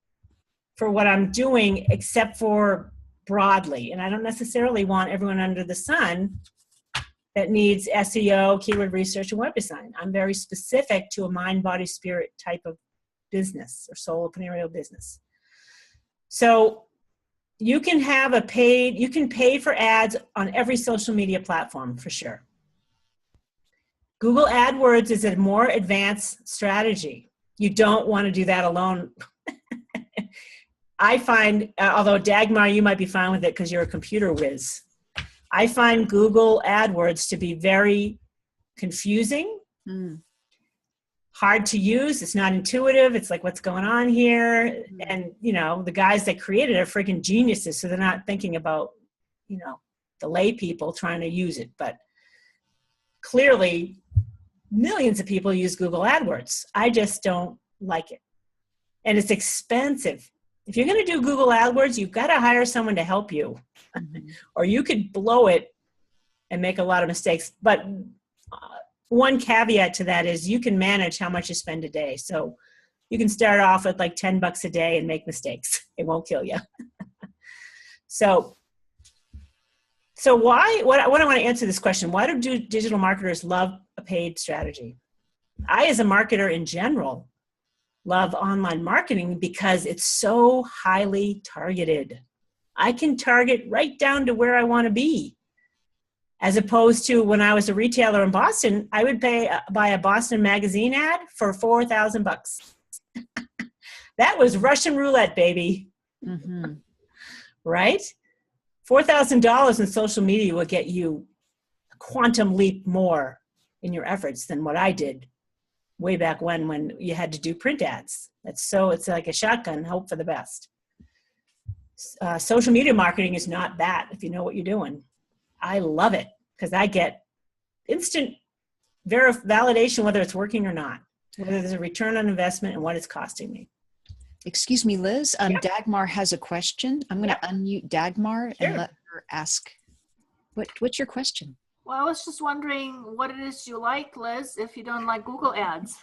for what I'm doing except for broadly. And I don't necessarily want everyone under the sun that needs SEO, keyword research, and web design. I'm very specific to a mind, body, spirit type of business or solopreneur business. So you can pay for ads on every social media platform for sure. Google AdWords is a more advanced strategy. You don't want to do that alone. I find, although Dagmar, you might be fine with it because you're a computer whiz. I find Google AdWords to be very confusing, hard to use. It's not intuitive. It's like, what's going on here? And, you know, the guys that created it are freaking geniuses. So they're not thinking about, you know, the lay people trying to use it. But clearly, millions of people use Google AdWords. I just don't like it. And it's expensive. If you're going to do Google AdWords, you've got to hire someone to help you. Or you could blow it and make a lot of mistakes. But one caveat to that is you can manage how much you spend a day. So you can start off with like $10 a day and make mistakes. It won't kill you. So why, what I want to answer this question, why do digital marketers love a paid strategy? I, as a marketer in general, love online marketing because it's so highly targeted. I can target right down to where I want to be. As opposed to when I was a retailer in Boston, I would buy a Boston Magazine ad for $4,000. That was Russian roulette, baby. Mm-hmm. Right? $4,000 in social media will get you a quantum leap more in your efforts than what I did way back when you had to do print ads. It's like a shotgun, hope for the best. Social media marketing is not that if you know what you're doing. I love it because I get instant validation whether it's working or not, whether there's a return on investment and what it's costing me. Excuse me, Liz. Dagmar has a question. I'm going to unmute Dagmar and let her ask. What's your question? Well, I was just wondering what it is you like, Liz, if you don't like Google ads.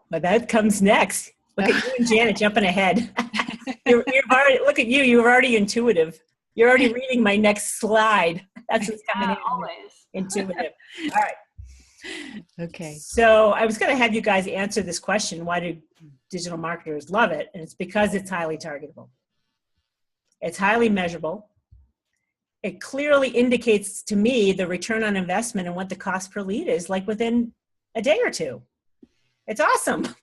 Well, that comes next. Look at you and Janet jumping ahead. You've already, look at you. You're already intuitive. You're already reading my next slide. That's what's coming in. Always. Intuitive. All right. Okay. So I was going to have you guys answer this question. Why do digital marketers love it? And it's because it's highly targetable. It's highly measurable. It clearly indicates to me the return on investment and what the cost per lead is like within a day or two. It's awesome.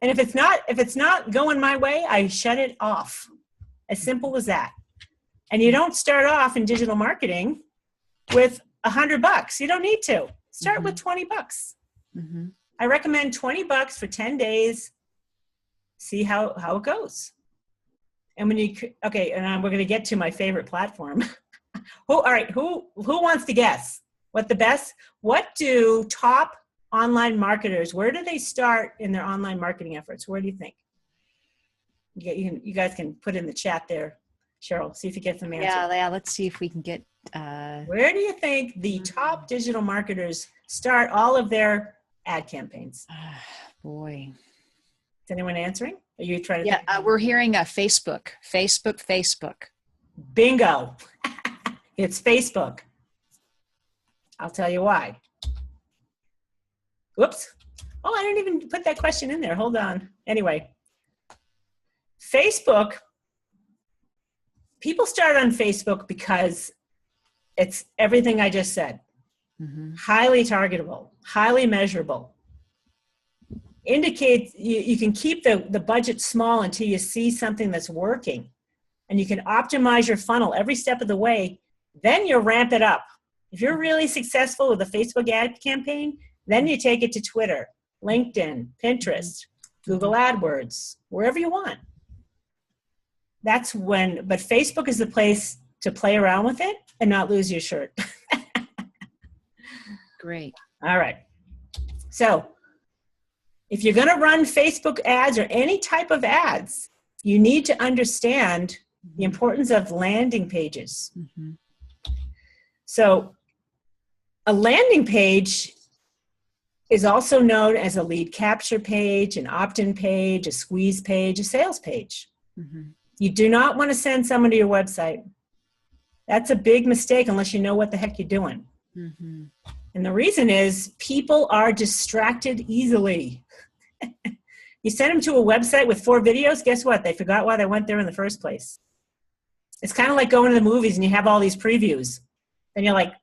And if it's not going my way, I shut it off. As simple as that. And you don't start off in digital marketing with $100. You don't need to. Start with $20. Mm-hmm. I recommend $20 for 10 days. See how it goes. And when and we're going to get to my favorite platform. Who wants to guess what do top online marketers, where do they start in their online marketing efforts? Where do you think? You guys can put in the chat there, Cheryl, see if you get some answers. Yeah, let's see if we can get... Where do you think the top digital marketers start all of their ad campaigns? Boy. Is anyone answering? Are you trying to think? We're hearing Facebook. Bingo. It's Facebook. I'll tell you why. Whoops. Oh, I didn't even put that question in there. Hold on. Anyway, Facebook, people start on Facebook because it's everything I just said. Mm-hmm. Highly targetable, highly measurable. Indicates you can keep the budget small until you see something that's working. And you can optimize your funnel every step of the way. Then you ramp it up. If you're really successful with a Facebook ad campaign, then you take it to Twitter, LinkedIn, Pinterest, Google AdWords, wherever you want. But Facebook is the place to play around with it and not lose your shirt. Great. All right. So if you're going to run Facebook ads or any type of ads, you need to understand the importance of landing pages. Mm-hmm. So a landing page is also known as a lead capture page, an opt-in page, a squeeze page, a sales page. Mm-hmm. You do not want to send someone to your website. That's a big mistake unless you know what the heck you're doing. Mm-hmm. And the reason is people are distracted easily. You send them to a website with 4 videos, guess what? They forgot why they went there in the first place. It's kind of like going to the movies and you have all these previews. And you're like,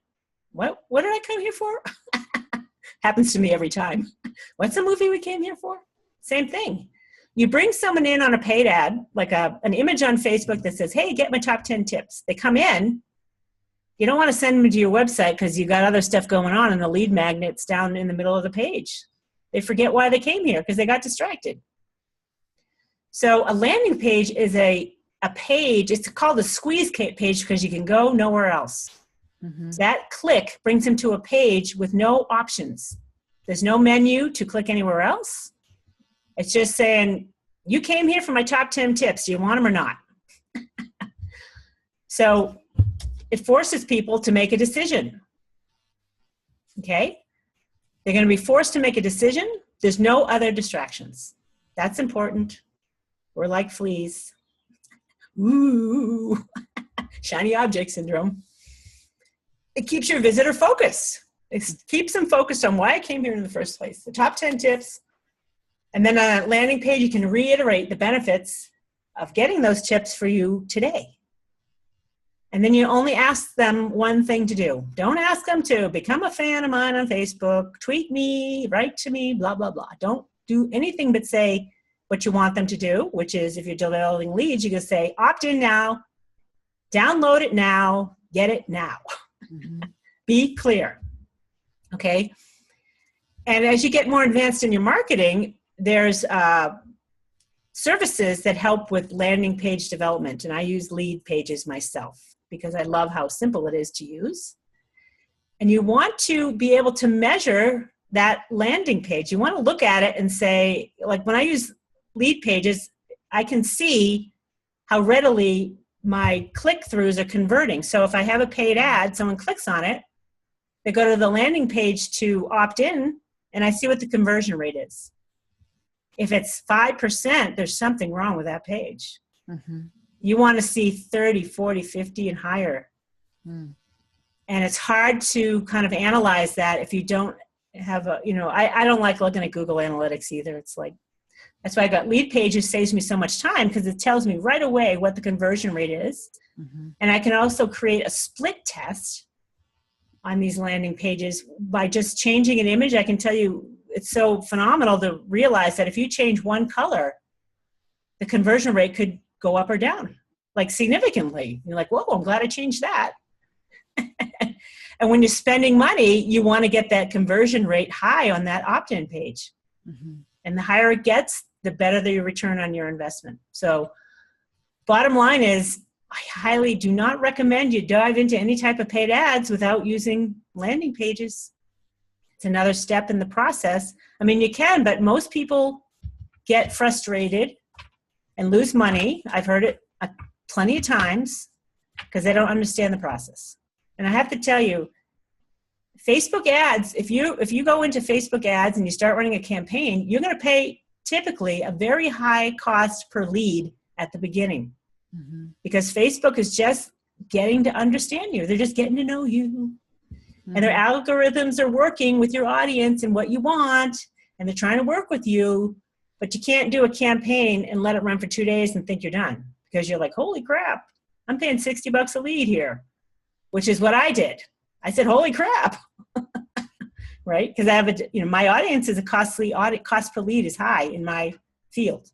what did I come here for? Happens to me every time. What's the movie we came here for? Same thing. You bring someone in on a paid ad, like an image on Facebook that says, hey, get my top 10 tips. They come in. You don't want to send them to your website because you got other stuff going on and the lead magnet's down in the middle of the page. They forget why they came here because they got distracted. So a landing page is a page, it's called a squeeze page because you can go nowhere else. Mm-hmm. That click brings them to a page with no options. There's no menu to click anywhere else. It's just saying, you came here for my top 10 tips. Do you want them or not? So it forces people to make a decision. Okay? They're going to be forced to make a decision. There's no other distractions. That's important. We're like fleas. Ooh, shiny object syndrome. It keeps your visitor focused. It keeps them focused on why I came here in the first place. The top 10 tips. And then on a landing page, you can reiterate the benefits of getting those tips for you today. And then you only ask them one thing to do. Don't ask them to become a fan of mine on Facebook, tweet me, write to me, blah, blah, blah. Don't do anything but say what you want them to do, which is if you're developing leads, you can say, opt in now, download it now, get it now. Mm-hmm. Be clear, okay? And as you get more advanced in your marketing, there's services that help with landing page development, and I use Lead Pages myself because I love how simple it is to use. And you want to be able to measure that landing page. You want to look at it and say, like when I use Lead Pages, I can see how readily my click-throughs are converting. So if I have a paid ad, someone clicks on it, they go to the landing page to opt in, and I see what the conversion rate is. If it's 5%, there's something wrong with that page. Mm-hmm. You want to see 30, 40, 50 and higher. Mm. And it's hard to kind of analyze that if you don't have a, I don't like looking at Google Analytics either. It's like, that's why I got Lead Pages, saves me so much time because it tells me right away what the conversion rate is. Mm-hmm. And I can also create a split test on these landing pages by just changing an image. I can tell you, it's so phenomenal to realize that if you change one color, the conversion rate could go up or down, like significantly. You're like, whoa, I'm glad I changed that. And when you're spending money, you want to get that conversion rate high on that opt-in page. Mm-hmm. And the higher it gets, the better the return on your investment. So bottom line is, I highly do not recommend you dive into any type of paid ads without using landing pages. It's another step in the process. I mean, you can, but most people get frustrated and lose money. I've heard it plenty of times because they don't understand the process. And I have to tell you, Facebook ads, if you go into Facebook ads and you start running a campaign, you're going to pay typically a very high cost per lead at the beginning. Mm-hmm. Because Facebook is just getting to understand you. They're just getting to know you. Mm-hmm. And their algorithms are working with your audience and what you want, and they're trying to work with you, but you can't do a campaign and let it run for 2 days and think you're done because you're like, holy crap, I'm paying $60 a lead here, which is what I did. I said, holy crap, right? Because I have my audience is cost per lead is high in my field.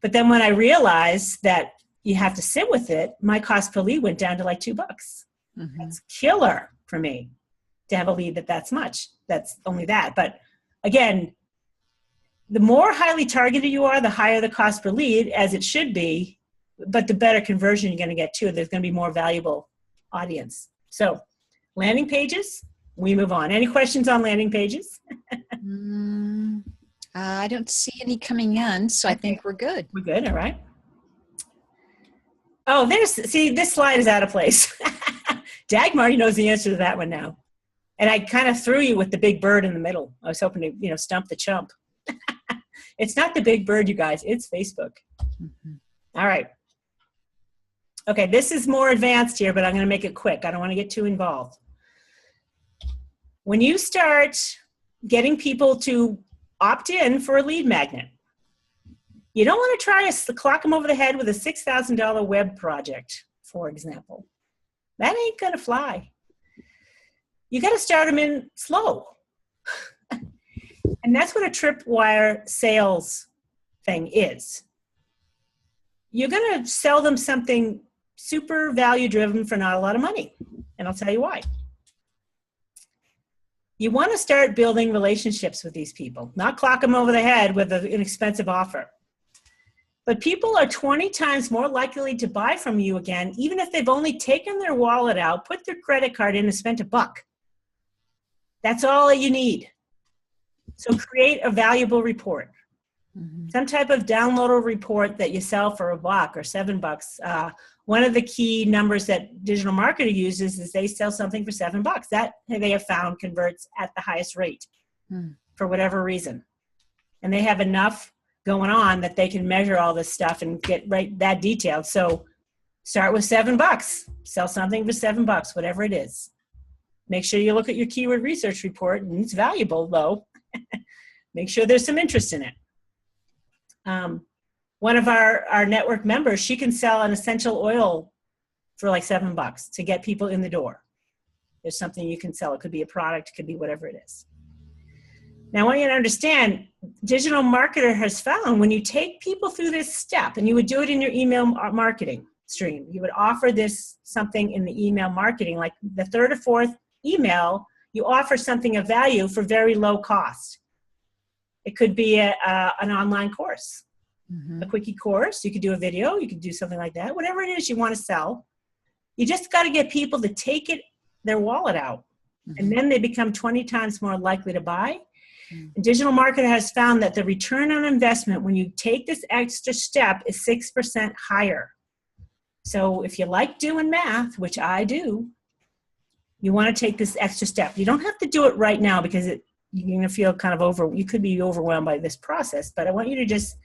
But then when I realized that you have to sit with it, my cost per lead went down to like $2. Mm-hmm. That's killer for me to have a lead that's much. That's only that. But again, the more highly targeted you are, the higher the cost per lead, as it should be, but the better conversion you're going to get too. There's going to be more valuable audience. So landing pages, we move on. Any questions on landing pages? I don't see any coming in, so okay. I think we're good. We're good, all right. Oh, this slide is out of place. Dagmar knows the answer to that one now. And I kind of threw you with the big bird in the middle. I was hoping to, stump the chump. It's not the big bird, you guys. It's Facebook. Mm-hmm. All right. Okay, this is more advanced here, but I'm going to make it quick. I don't want to get too involved. When you start getting people to opt in for a lead magnet, you don't want to try to clock them over the head with a $6,000 web project, for example. That ain't going to fly. You got to start them in slow. And that's what a tripwire sales thing is. You're going to sell them something super value driven for not a lot of money. And I'll tell you why. You want to start building relationships with these people, not clock them over the head with an expensive offer. But people are 20 times more likely to buy from you again, even if they've only taken their wallet out, put their credit card in, and spent $1. That's all you need. So create a valuable report. Some type of downloadable report that you sell for $1 or $7. One of the key numbers that digital marketer uses is they sell something for $7. That they have found converts at the highest rate for whatever reason. And they have enough going on that they can measure all this stuff and get right that detailed. So start with $7. Sell something for $7, whatever it is. Make sure you look at your keyword research report, and it's valuable though. Make sure there's some interest in it. One of our network members, she can sell an essential oil for like $7 to get people in the door. There's something you can sell. It could be a product, it could be whatever it is. Now, I want you to understand, digital marketer has found when you take people through this step, and you would do it in your email marketing stream, you would offer this something in the email marketing, like the third or fourth email, you offer something of value for very low cost. It could be an online course, a quickie course. You could do a video. You could do something like that. Whatever it is you want to sell, you just got to get people to take their wallet out, and then they become 20 times more likely to buy. And digital marketer has found that the return on investment when you take this extra step is 6% higher. So if you like doing math, which I do, you want to take this extra step. You don't have to do it right now because you're going to feel kind of you could be overwhelmed by this process, but I want you to just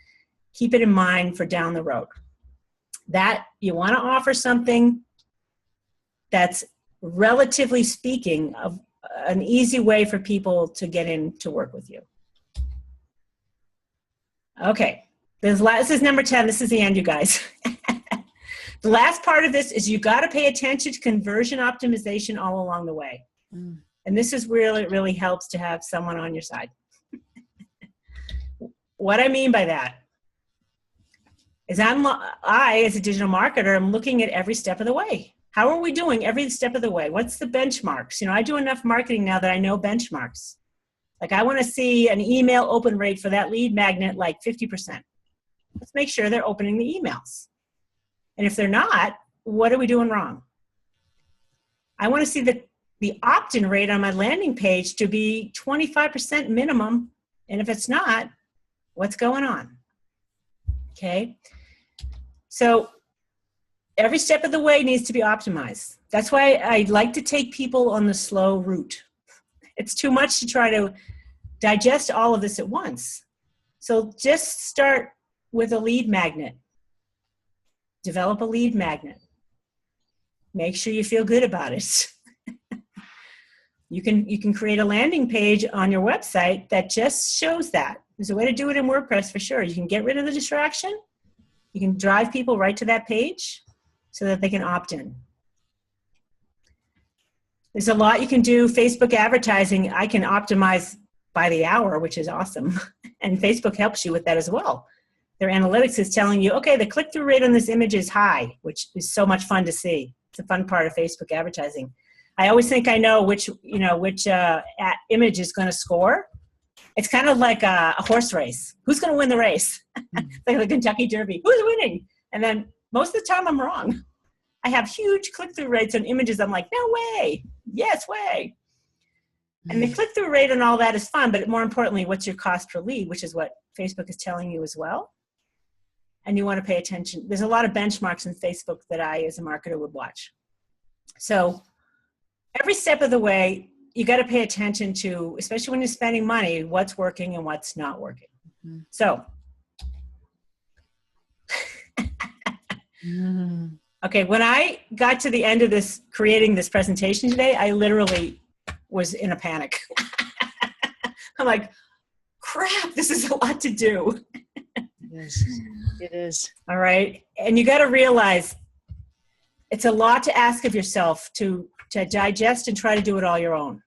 keep it in mind for down the road. That you want to offer something that's, relatively speaking, of an easy way for people to get in to work with you. Okay, this is number 10. This is the end, you guys. The last part of this is you got to pay attention to conversion optimization all along the way. And this is where it really helps to have someone on your side. What I mean by that is I, as a digital marketer, am looking at every step of the way. How are we doing every step of the way? What's the benchmarks? I do enough marketing now that I know benchmarks. Like I want to see an email open rate for that lead magnet like 50%. Let's make sure they're opening the emails. And if they're not, what are we doing wrong? I want to see the opt-in rate on my landing page to be 25% minimum. And if it's not, what's going on? Okay. So every step of the way needs to be optimized. That's why I like to take people on the slow route. It's too much to try to digest all of this at once. So just start with a lead magnet. Develop a lead magnet. Make sure you feel good about it. You can create a landing page on your website that just shows that. There's a way to do it in WordPress for sure. You can get rid of the distraction. You can drive people right to that page so that they can opt in. There's a lot you can do. Facebook advertising, I can optimize by the hour, which is awesome. And Facebook helps you with that as well. Their analytics is telling you, okay, the click-through rate on this image is high, which is so much fun to see. It's a fun part of Facebook advertising. I always think I know which image is going to score. It's kind of like a horse race. Who's going to win the race? Like the Kentucky Derby. Who's winning? And then most of the time I'm wrong. I have huge click-through rates on images. I'm like, no way. Yes way. And the click-through rate and all that is fun, but more importantly, what's your cost per lead, which is what Facebook is telling you as well. And you want to pay attention. There's a lot of benchmarks in Facebook that I, as a marketer, would watch. So every step of the way, you got to pay attention to, especially when you're spending money, what's working and what's not working. So, okay, when I got to the end of creating this presentation today, I literally was in a panic. I'm like, crap, this is a lot to do. It is. All right. And you got to realize it's a lot to ask of yourself to digest and try to do it all your own.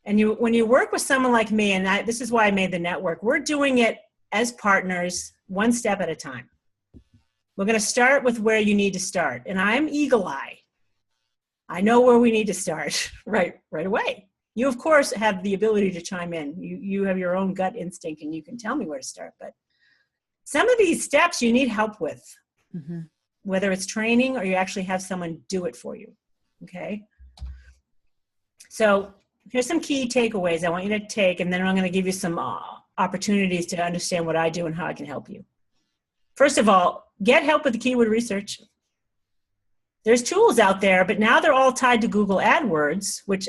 And when you work with someone like me, and this is why I made the network, we're doing it as partners, one step at a time. We're going to start with where you need to start. And I'm eagle eye. I know where we need to start right away. You, of course, have the ability to chime in. You have your own gut instinct and you can tell me where to start. But some of these steps you need help with, whether it's training or you actually have someone do it for you, okay? So here's some key takeaways I want you to take, and then I'm going to give you some opportunities to understand what I do and how I can help you. First of all, get help with the keyword research. There's tools out there, but now they're all tied to Google AdWords, which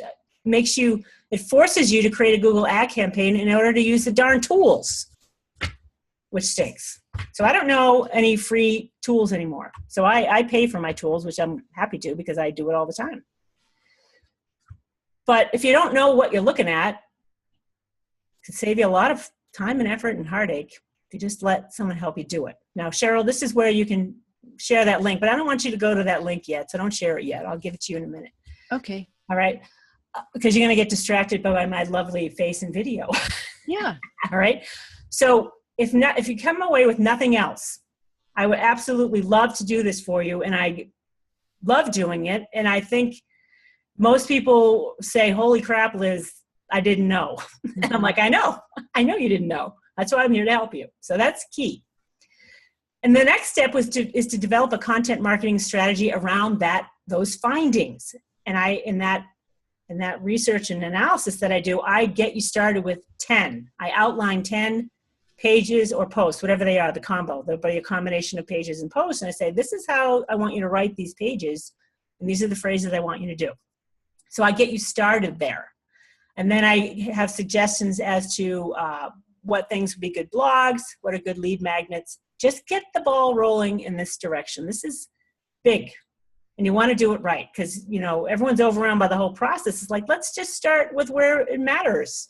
it forces you to create a Google ad campaign in order to use the darn tools, which stinks. So I don't know any free tools anymore. So I pay for my tools, which I'm happy to because I do it all the time. But if you don't know what you're looking at, it could save you a lot of time and effort and heartache if you just let someone help you do it. Now, Cheryl, this is where you can share that link, but I don't want you to go to that link yet, so don't share it yet. I'll give it to you in a minute. Okay. All right? Because you're going to get distracted by my lovely face and video. Yeah. All right? So if you come away with nothing else, I would absolutely love to do this for you, and I love doing it, and I think most people say, holy crap, Liz, I didn't know. And I'm like, I know you didn't know. That's why I'm here to help you. So that's key. And the next step is to develop a content marketing strategy around those findings. And in that research and analysis that I do, I get you started with 10. I outline 10 pages or posts, whatever they are, the combo. There'll be a combination of pages and posts. And I say, this is how I want you to write these pages. And these are the phrases I want you to do. So I get you started there. And then I have suggestions as to what things would be good blogs, what are good lead magnets. Just get the ball rolling in this direction. This is big. And you want to do it right because, everyone's overwhelmed by the whole process. It's like, let's just start with where it matters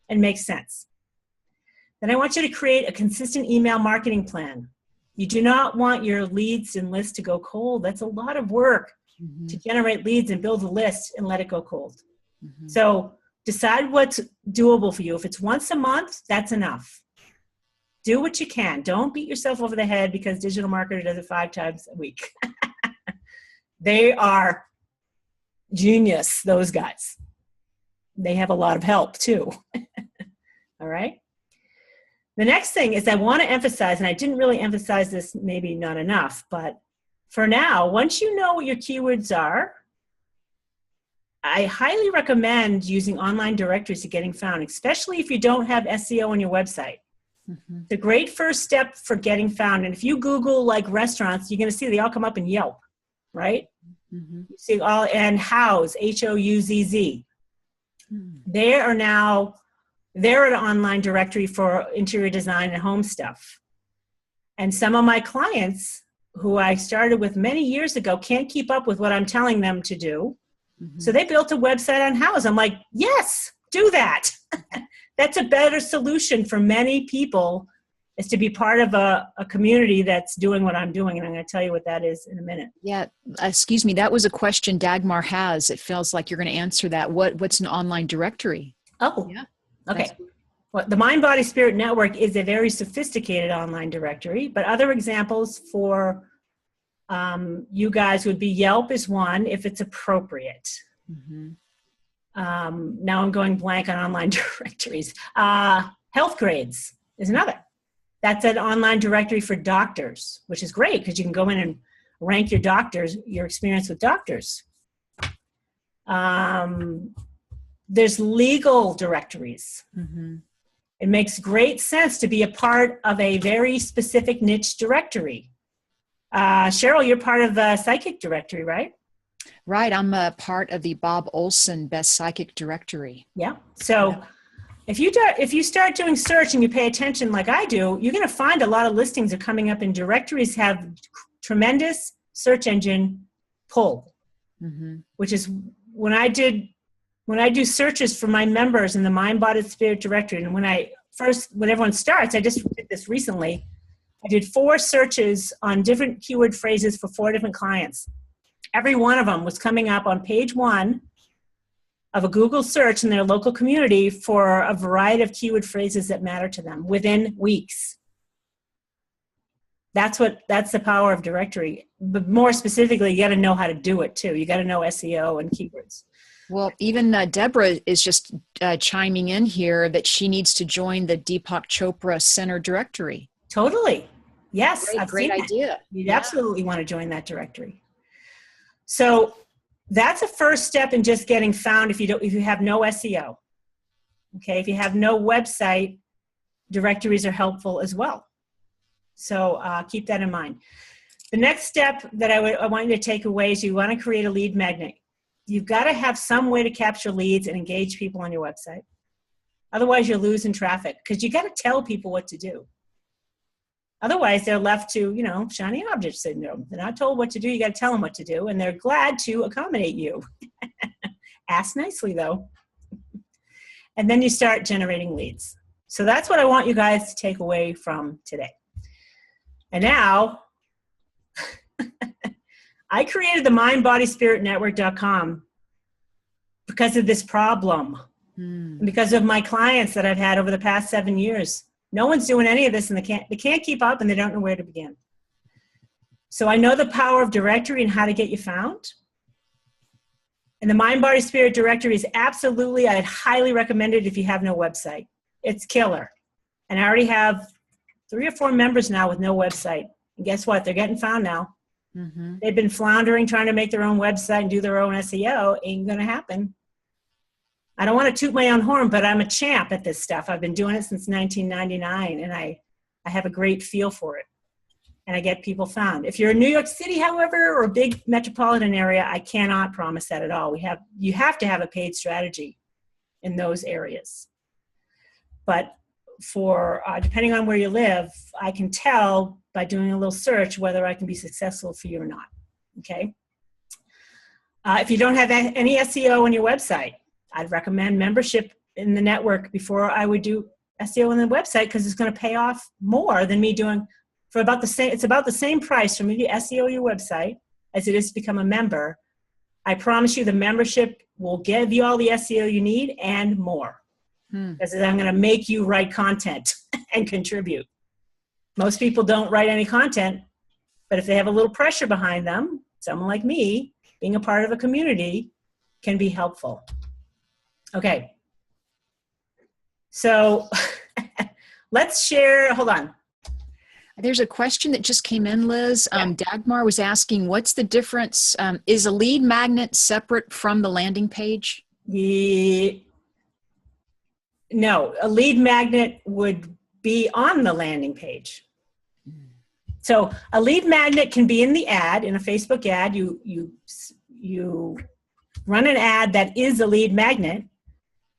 and makes sense. Then I want you to create a consistent email marketing plan. You do not want your leads and lists to go cold. That's a lot of work to generate leads and build a list and let it go cold. So decide what's doable for you. If it's once a month, that's enough. Do what you can. Don't beat yourself over the head because digital marketer does it 5 times a week. They are genius, those guys. They have a lot of help too. All right. The next thing is I want to emphasize, and I didn't really emphasize this, maybe not enough, but for now, once you know what your keywords are, I highly recommend using online directories to getting found, especially if you don't have SEO on your website. The great first step for getting found, and if you Google like restaurants, you're going to see they all come up in Yelp, right? You see all, and Houzz, Houzz. They're an online directory for interior design and home stuff. And some of my clients who I started with many years ago can't keep up with what I'm telling them to do. So they built a website on Houzz. I'm like, yes, do that. That's a better solution for many people, is to be part of a community that's doing what I'm doing. And I'm going to tell you what that is in a minute. Yeah. Excuse me. That was a question Dagmar has. It feels like you're going to answer that. What's an online directory? Oh, yeah. Okay. Well, the Mind, Body, Spirit Network is a very sophisticated online directory, but other examples for you guys would be Yelp is one, if it's appropriate. Now I'm going blank on online directories. Health Grades is another. That's an online directory for doctors, which is great because you can go in and rank your doctors, your experience with doctors. There's legal directories. It makes great sense to be a part of a very specific niche directory. Cheryl, you're part of the psychic directory, right? Right. I'm a part of the Bob Olson Best Psychic Directory. Yeah. So if you start doing search and you pay attention like I do, you're going to find a lot of listings are coming up, and directories have tremendous search engine pull, which is when I do searches for my members in the Mind, Body, Spirit directory. And when everyone starts, I just did this recently. I did 4 searches on different keyword phrases for 4 different clients. Every one of them was coming up on page 1 of a Google search in their local community for a variety of keyword phrases that matter to them within weeks. That's the power of directory. But more specifically, you got to know how to do it too. You got to know SEO and keywords. Well, even Deborah is just chiming in here that she needs to join the Deepak Chopra Center directory. Totally. Yes, I've Great seen idea. That. You'd absolutely want to join that directory. So that's a first step in just getting found if you have no SEO. Okay, if you have no website, directories are helpful as well. So keep that in mind. The next step that I want you to take away is you want to create a lead magnet. You've got to have some way to capture leads and engage people on your website. Otherwise, you're losing traffic because you got to tell people what to do. Otherwise, they're left to, shiny object syndrome. They're not told what to do. You got to tell them what to do, and they're glad to accommodate you. Ask nicely, though. And then you start generating leads. So that's what I want you guys to take away from today. And now, I created the mindbodyspiritnetwork.com because of this problem. And because of my clients that I've had over the past 7 years. No one's doing any of this, and they can't keep up, and they don't know where to begin. So I know the power of directory and how to get you found. And the Mind, Body, Spirit directory is absolutely, I'd highly recommend it if you have no website. It's killer. And I already have 3 or 4 members now with no website. And guess what? They're getting found now. Mm-hmm. They've been floundering trying to make their own website and do their own SEO. Ain't going to happen. I don't want to toot my own horn, but I'm a champ at this stuff. I've been doing it since 1999, and I have a great feel for it. And I get people found. If you're in New York City, however, or a big metropolitan area, I cannot promise that at all. You have to have a paid strategy in those areas. But for depending on where you live, I can tell by doing a little search whether I can be successful for you or not. Okay. If you don't have any SEO on your website, I'd recommend membership in the network before I would do SEO on the website, because it's going to pay off more than me doing for about the same. It's about the same price for me to SEO your website as it is to become a member. I promise you the membership will give you all the SEO you need and more. Because I'm going to make you write content and contribute. Most people don't write any content, but if they have a little pressure behind them, someone like me, being a part of a community can be helpful. Okay. So let's share, hold on. There's a question that just came in, Liz. Dagmar was asking, what's the difference? Is a lead magnet separate from the landing page? No, a lead magnet would be on the landing page. So a lead magnet can be in the ad, in a Facebook ad. You run an ad that is a lead magnet.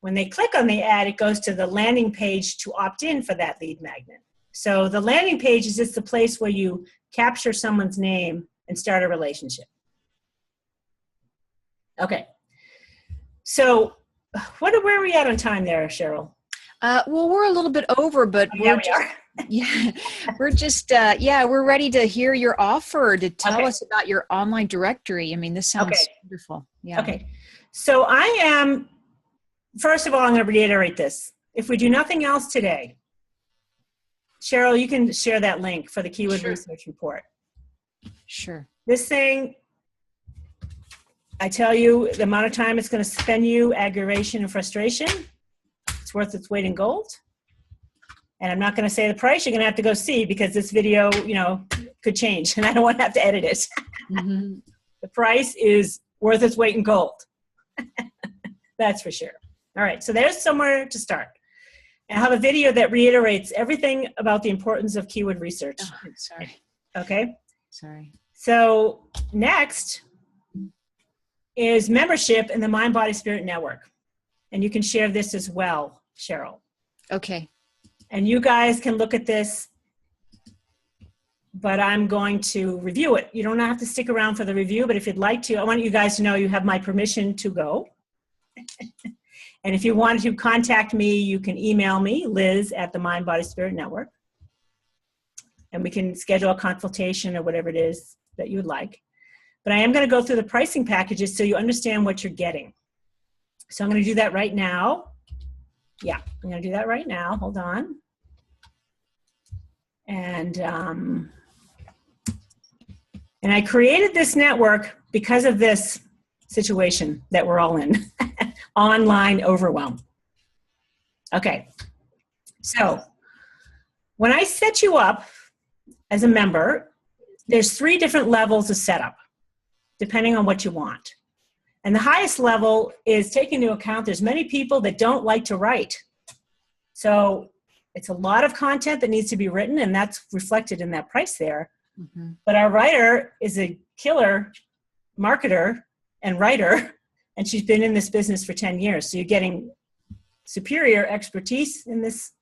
When they click on the ad, it goes to the landing page to opt in for that lead magnet. So the landing page is just the place where you capture someone's name and start a relationship. Okay. So where are we at on time there, Cheryl? Well, we're a little bit over, but we're ready to hear your offer to tell us about your online directory. I mean, this sounds wonderful. Yeah. Okay. So first of all, I'm going to reiterate this. If we do nothing else today, Cheryl, you can share that link for the keyword research report. Sure. This thing, I tell you, the amount of time it's going to spend you, aggravation and frustration, it's worth its weight in gold. And I'm not going to say the price. You're going to have to go see, because this video, could change, and I don't want to have to edit it. Mm-hmm. The price is worth its weight in gold. That's for sure. All right. So there's somewhere to start. And I have a video that reiterates everything about the importance of keyword research. Oh, sorry. Okay. Sorry. So next is membership in the Mind, Body, Spirit Network. And you can share this as well, Cheryl. Okay. And you guys can look at this, but I'm going to review it. You don't have to stick around for the review, but if you'd like to, I want you guys to know you have my permission to go. And if you want to contact me, you can email me, Liz at the Mind, Body, Spirit Network. And we can schedule a consultation or whatever it is that you would like. But I am going to go through the pricing packages so you understand what you're getting. So I'm going to do that right now. Yeah, I'm going to do that right now. Hold on. And I created this network because of this situation that we're all in. Online overwhelm. Okay. So when I set you up as a member, there's 3 different levels of setup, depending on what you want. And the highest level is taking into account there's many people that don't like to write. So it's a lot of content that needs to be written, and that's reflected in that price there. Mm-hmm. But our writer is a killer marketer and writer, and she's been in this business for 10 years. So you're getting superior expertise in this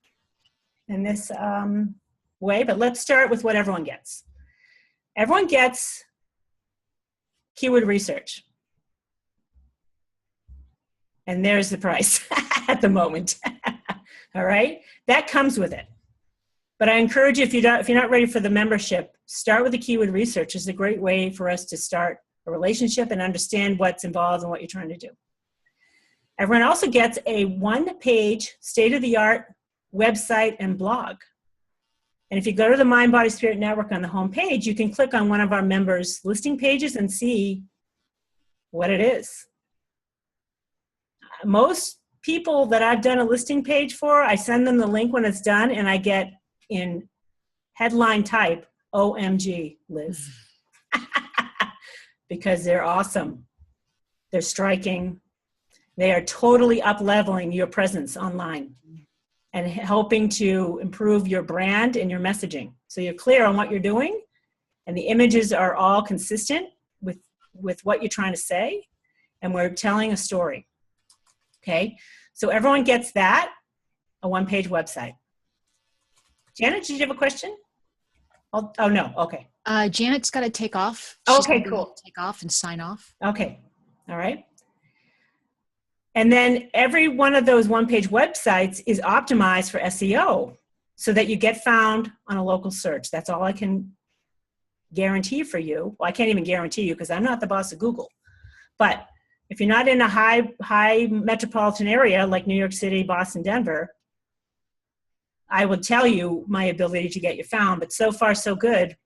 way. But let's start with what everyone gets. Everyone gets keyword research. And there's the price at the moment. All right? That comes with it. But I encourage you, if you're not ready for the membership, start with the keyword research. It's a great way for us to start a relationship and understand what's involved and what you're trying to do. Everyone also gets a 1-page state-of-the-art website and blog. And if you go to the Mind, Body, Spirit Network on the home page, you can click on one of our members' listing pages and see what it is. Most people that I've done a listing page for, I send them the link when it's done, and I get in headline type, OMG, Liz. Because they're awesome. They're striking. They are totally up-leveling your presence online and helping to improve your brand and your messaging. So you're clear on what you're doing, and the images are all consistent with what you're trying to say, and we're telling a story. Okay, so everyone gets that, a 1-page website. Janet, did you have a question? Oh no, okay. Janet's got to take off. Okay, cool. Take off and sign off. Okay, all right. And then every one of those 1-page websites is optimized for SEO so that you get found on a local search. That's all I can guarantee for you. Well, I can't even guarantee you because I'm not the boss of Google. But if you're not in a high metropolitan area like New York City, Boston, Denver, I would tell you my ability to get you found. But so far, so good.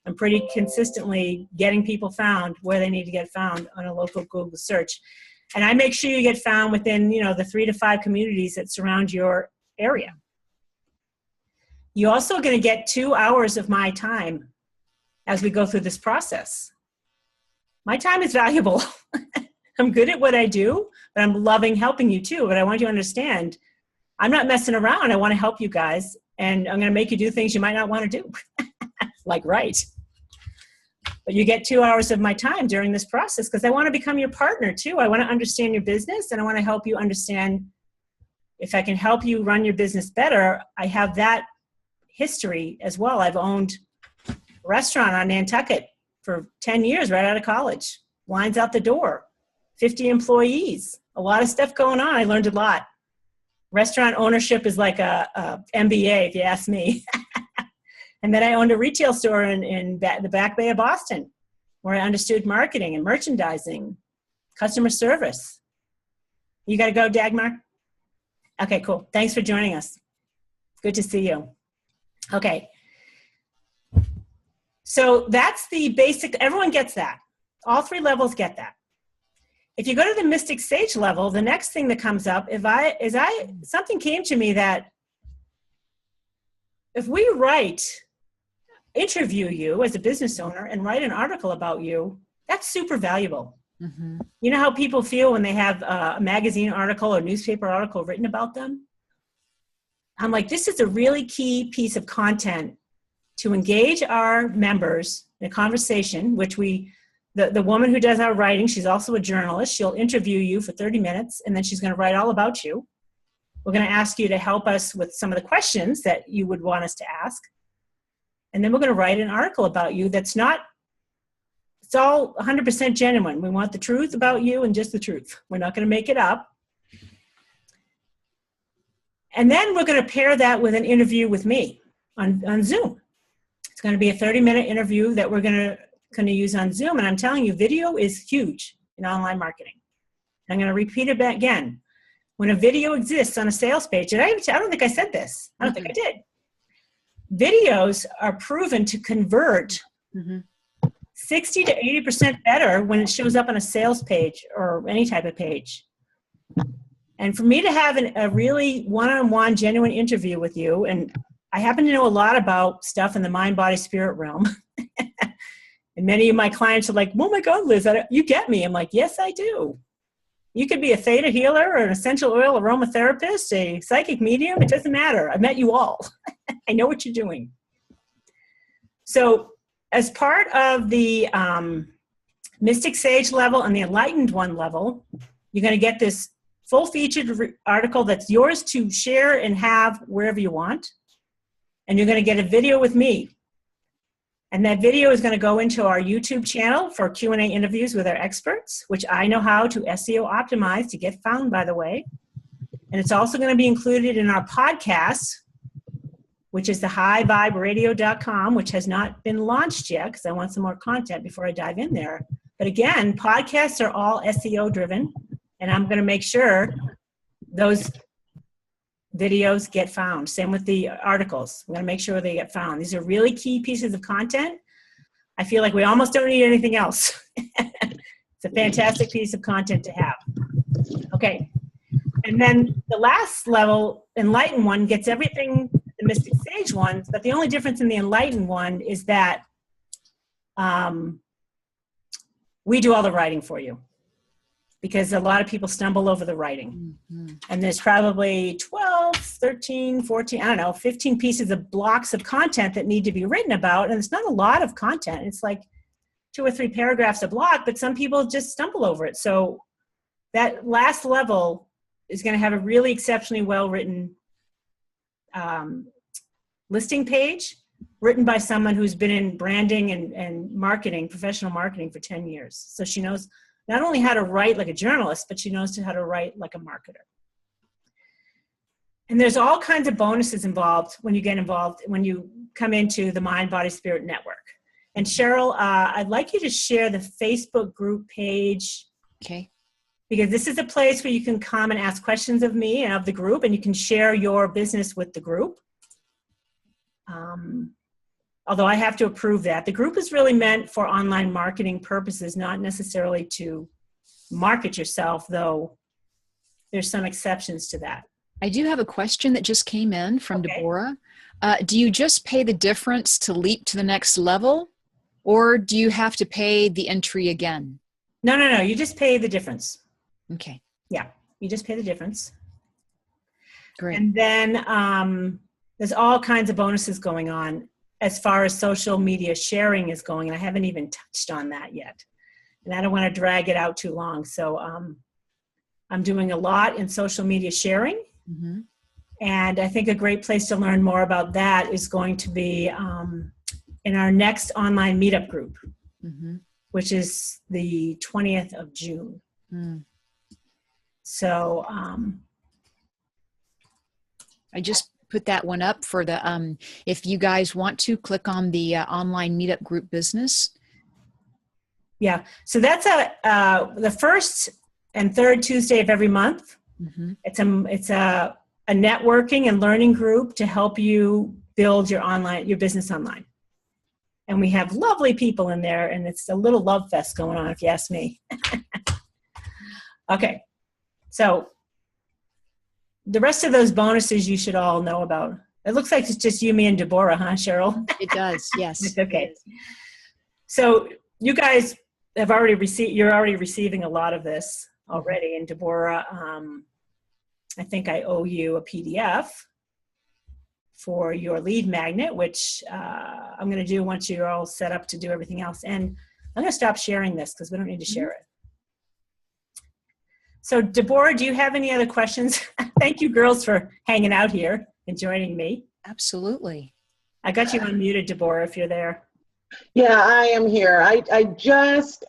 I'm pretty consistently getting people found where they need to get found on a local Google search. And I make sure you get found within, the 3 to 5 communities that surround your area. You're also going to get 2 hours of my time as we go through this process. My time is valuable. I'm good at what I do, but I'm loving helping you too. But I want you to understand, I'm not messing around. I want to help you guys, and I'm going to make you do things you might not want to do, like write. But you get 2 hours of my time during this process because I want to become your partner too. I want to understand your business, and I want to help you understand if I can help you run your business better. I have that history as well. I've owned a restaurant on Nantucket for 10 years right out of college. Lines out the door. 50 employees, a lot of stuff going on. I learned a lot. Restaurant ownership is like a MBA, if you ask me. And then I owned a retail store in the Back Bay of Boston, where I understood marketing and merchandising, customer service. You got to go, Dagmar? Okay, cool. Thanks for joining us. Good to see you. Okay. So that's the basic, everyone gets that. All 3 levels get that. If you go to the Mystic Sage level, the next thing that comes up, something came to me that if we interview you as a business owner and write an article about you, that's super valuable. Mm-hmm. You know how people feel when they have a magazine article or newspaper article written about them? I'm like, this is a really key piece of content to engage our members in a conversation, which the woman who does our writing, she's also a journalist. She'll interview you for 30 minutes, and then she's going to write all about you. We're going to ask you to help us with some of the questions that you would want us to ask. And then we're going to write an article about you it's all 100% genuine. We want the truth about you and just the truth. We're not going to make it up. And then we're going to pair that with an interview with me on Zoom. It's going to be a 30-minute interview that we're going to use on Zoom. And I'm telling you, video is huge in online marketing. And I'm going to repeat it again. When a video exists on a sales page, and I don't think I said this. I don't think I did. Videos are proven to convert 60 to 80% better when it shows up on a sales page or any type of page. And for me to have a really one-on-one genuine interview with you, and I happen to know a lot about stuff in the mind, body, spirit realm. And many of my clients are like, oh my God, Liz, you get me. I'm like, yes, I do. You could be a theta healer or an essential oil aromatherapist, a psychic medium. It doesn't matter. I met you all. I know what you're doing. So as part of the Mystic Sage level and the Enlightened One level, you're going to get this full featured article that's yours to share and have wherever you want. And you're going to get a video with me. And that video is going to go into our YouTube channel for Q&A interviews with our experts, which I know how to SEO optimize to get found, by the way. And it's also going to be included in our podcast, which is the highviberadio.com, which has not been launched yet because I want some more content before I dive in there. But again, podcasts are all SEO driven, and I'm going to make sure those videos get found. Same with the articles. I'm going to make sure they get found. These are really key pieces of content. I feel like we almost don't need anything else. It's a fantastic piece of content to have. Okay. And then the last level, Enlightened One, gets everything the Mystic Sage one, but the only difference in the Enlightened One is that we do all the writing for you, because a lot of people stumble over the writing. Mm-hmm. And there's probably 12, 13, 14, I don't know, 15 pieces of blocks of content that need to be written about. And it's not a lot of content. It's like 2 or 3 paragraphs a block, but some people just stumble over it. So that last level is going to have a really exceptionally well-written listing page written by someone who's been in branding and marketing, professional marketing for 10 years. So she knows not only how to write like a journalist, but she knows how to write like a marketer. And there's all kinds of bonuses involved when you get involved, when you come into the Mind, Body, Spirit Network. And Cheryl, I'd like you to share the Facebook group page. Okay. Because this is a place where you can come and ask questions of me and of the group, and you can share your business with the group. Although I have to approve that. The group is really meant for online marketing purposes, not necessarily to market yourself, though there's some exceptions to that. I do have a question that just came in from Deborah. Do you just pay the difference to leap to the next level, or do you have to pay the entry again? No. You just pay the difference. Okay. Yeah, you just pay the difference. Great. And then there's all kinds of bonuses going on as far as social media sharing is going, and I haven't even touched on that yet. And I don't want to drag it out too long. So I'm doing a lot in social media sharing. Mm-hmm. And I think a great place to learn more about that is going to be in our next online meetup group, mm-hmm. which is the 20th of June. Mm. So I just put that one up for the, if you guys want to click on the online meetup group business. Yeah. So that's the first and third Tuesday of every month. Mm-hmm. It's a networking and learning group to help you build your business online. And we have lovely people in there, and it's a little love fest going on, if you ask me. Okay. So the rest of those bonuses you should all know about. It looks like it's just you, me, and Deborah, huh, Cheryl? It does, yes. It's okay. So you guys have already you're already receiving a lot of this already. And Deborah, I think I owe you a PDF for your lead magnet, which I'm going to do once you're all set up to do everything else. And I'm going to stop sharing this because we don't need to share it. So Deborah, do you have any other questions? Thank you, girls, for hanging out here and joining me. Absolutely. I got you unmuted, Deborah, if you're there. Yeah, I am here. I just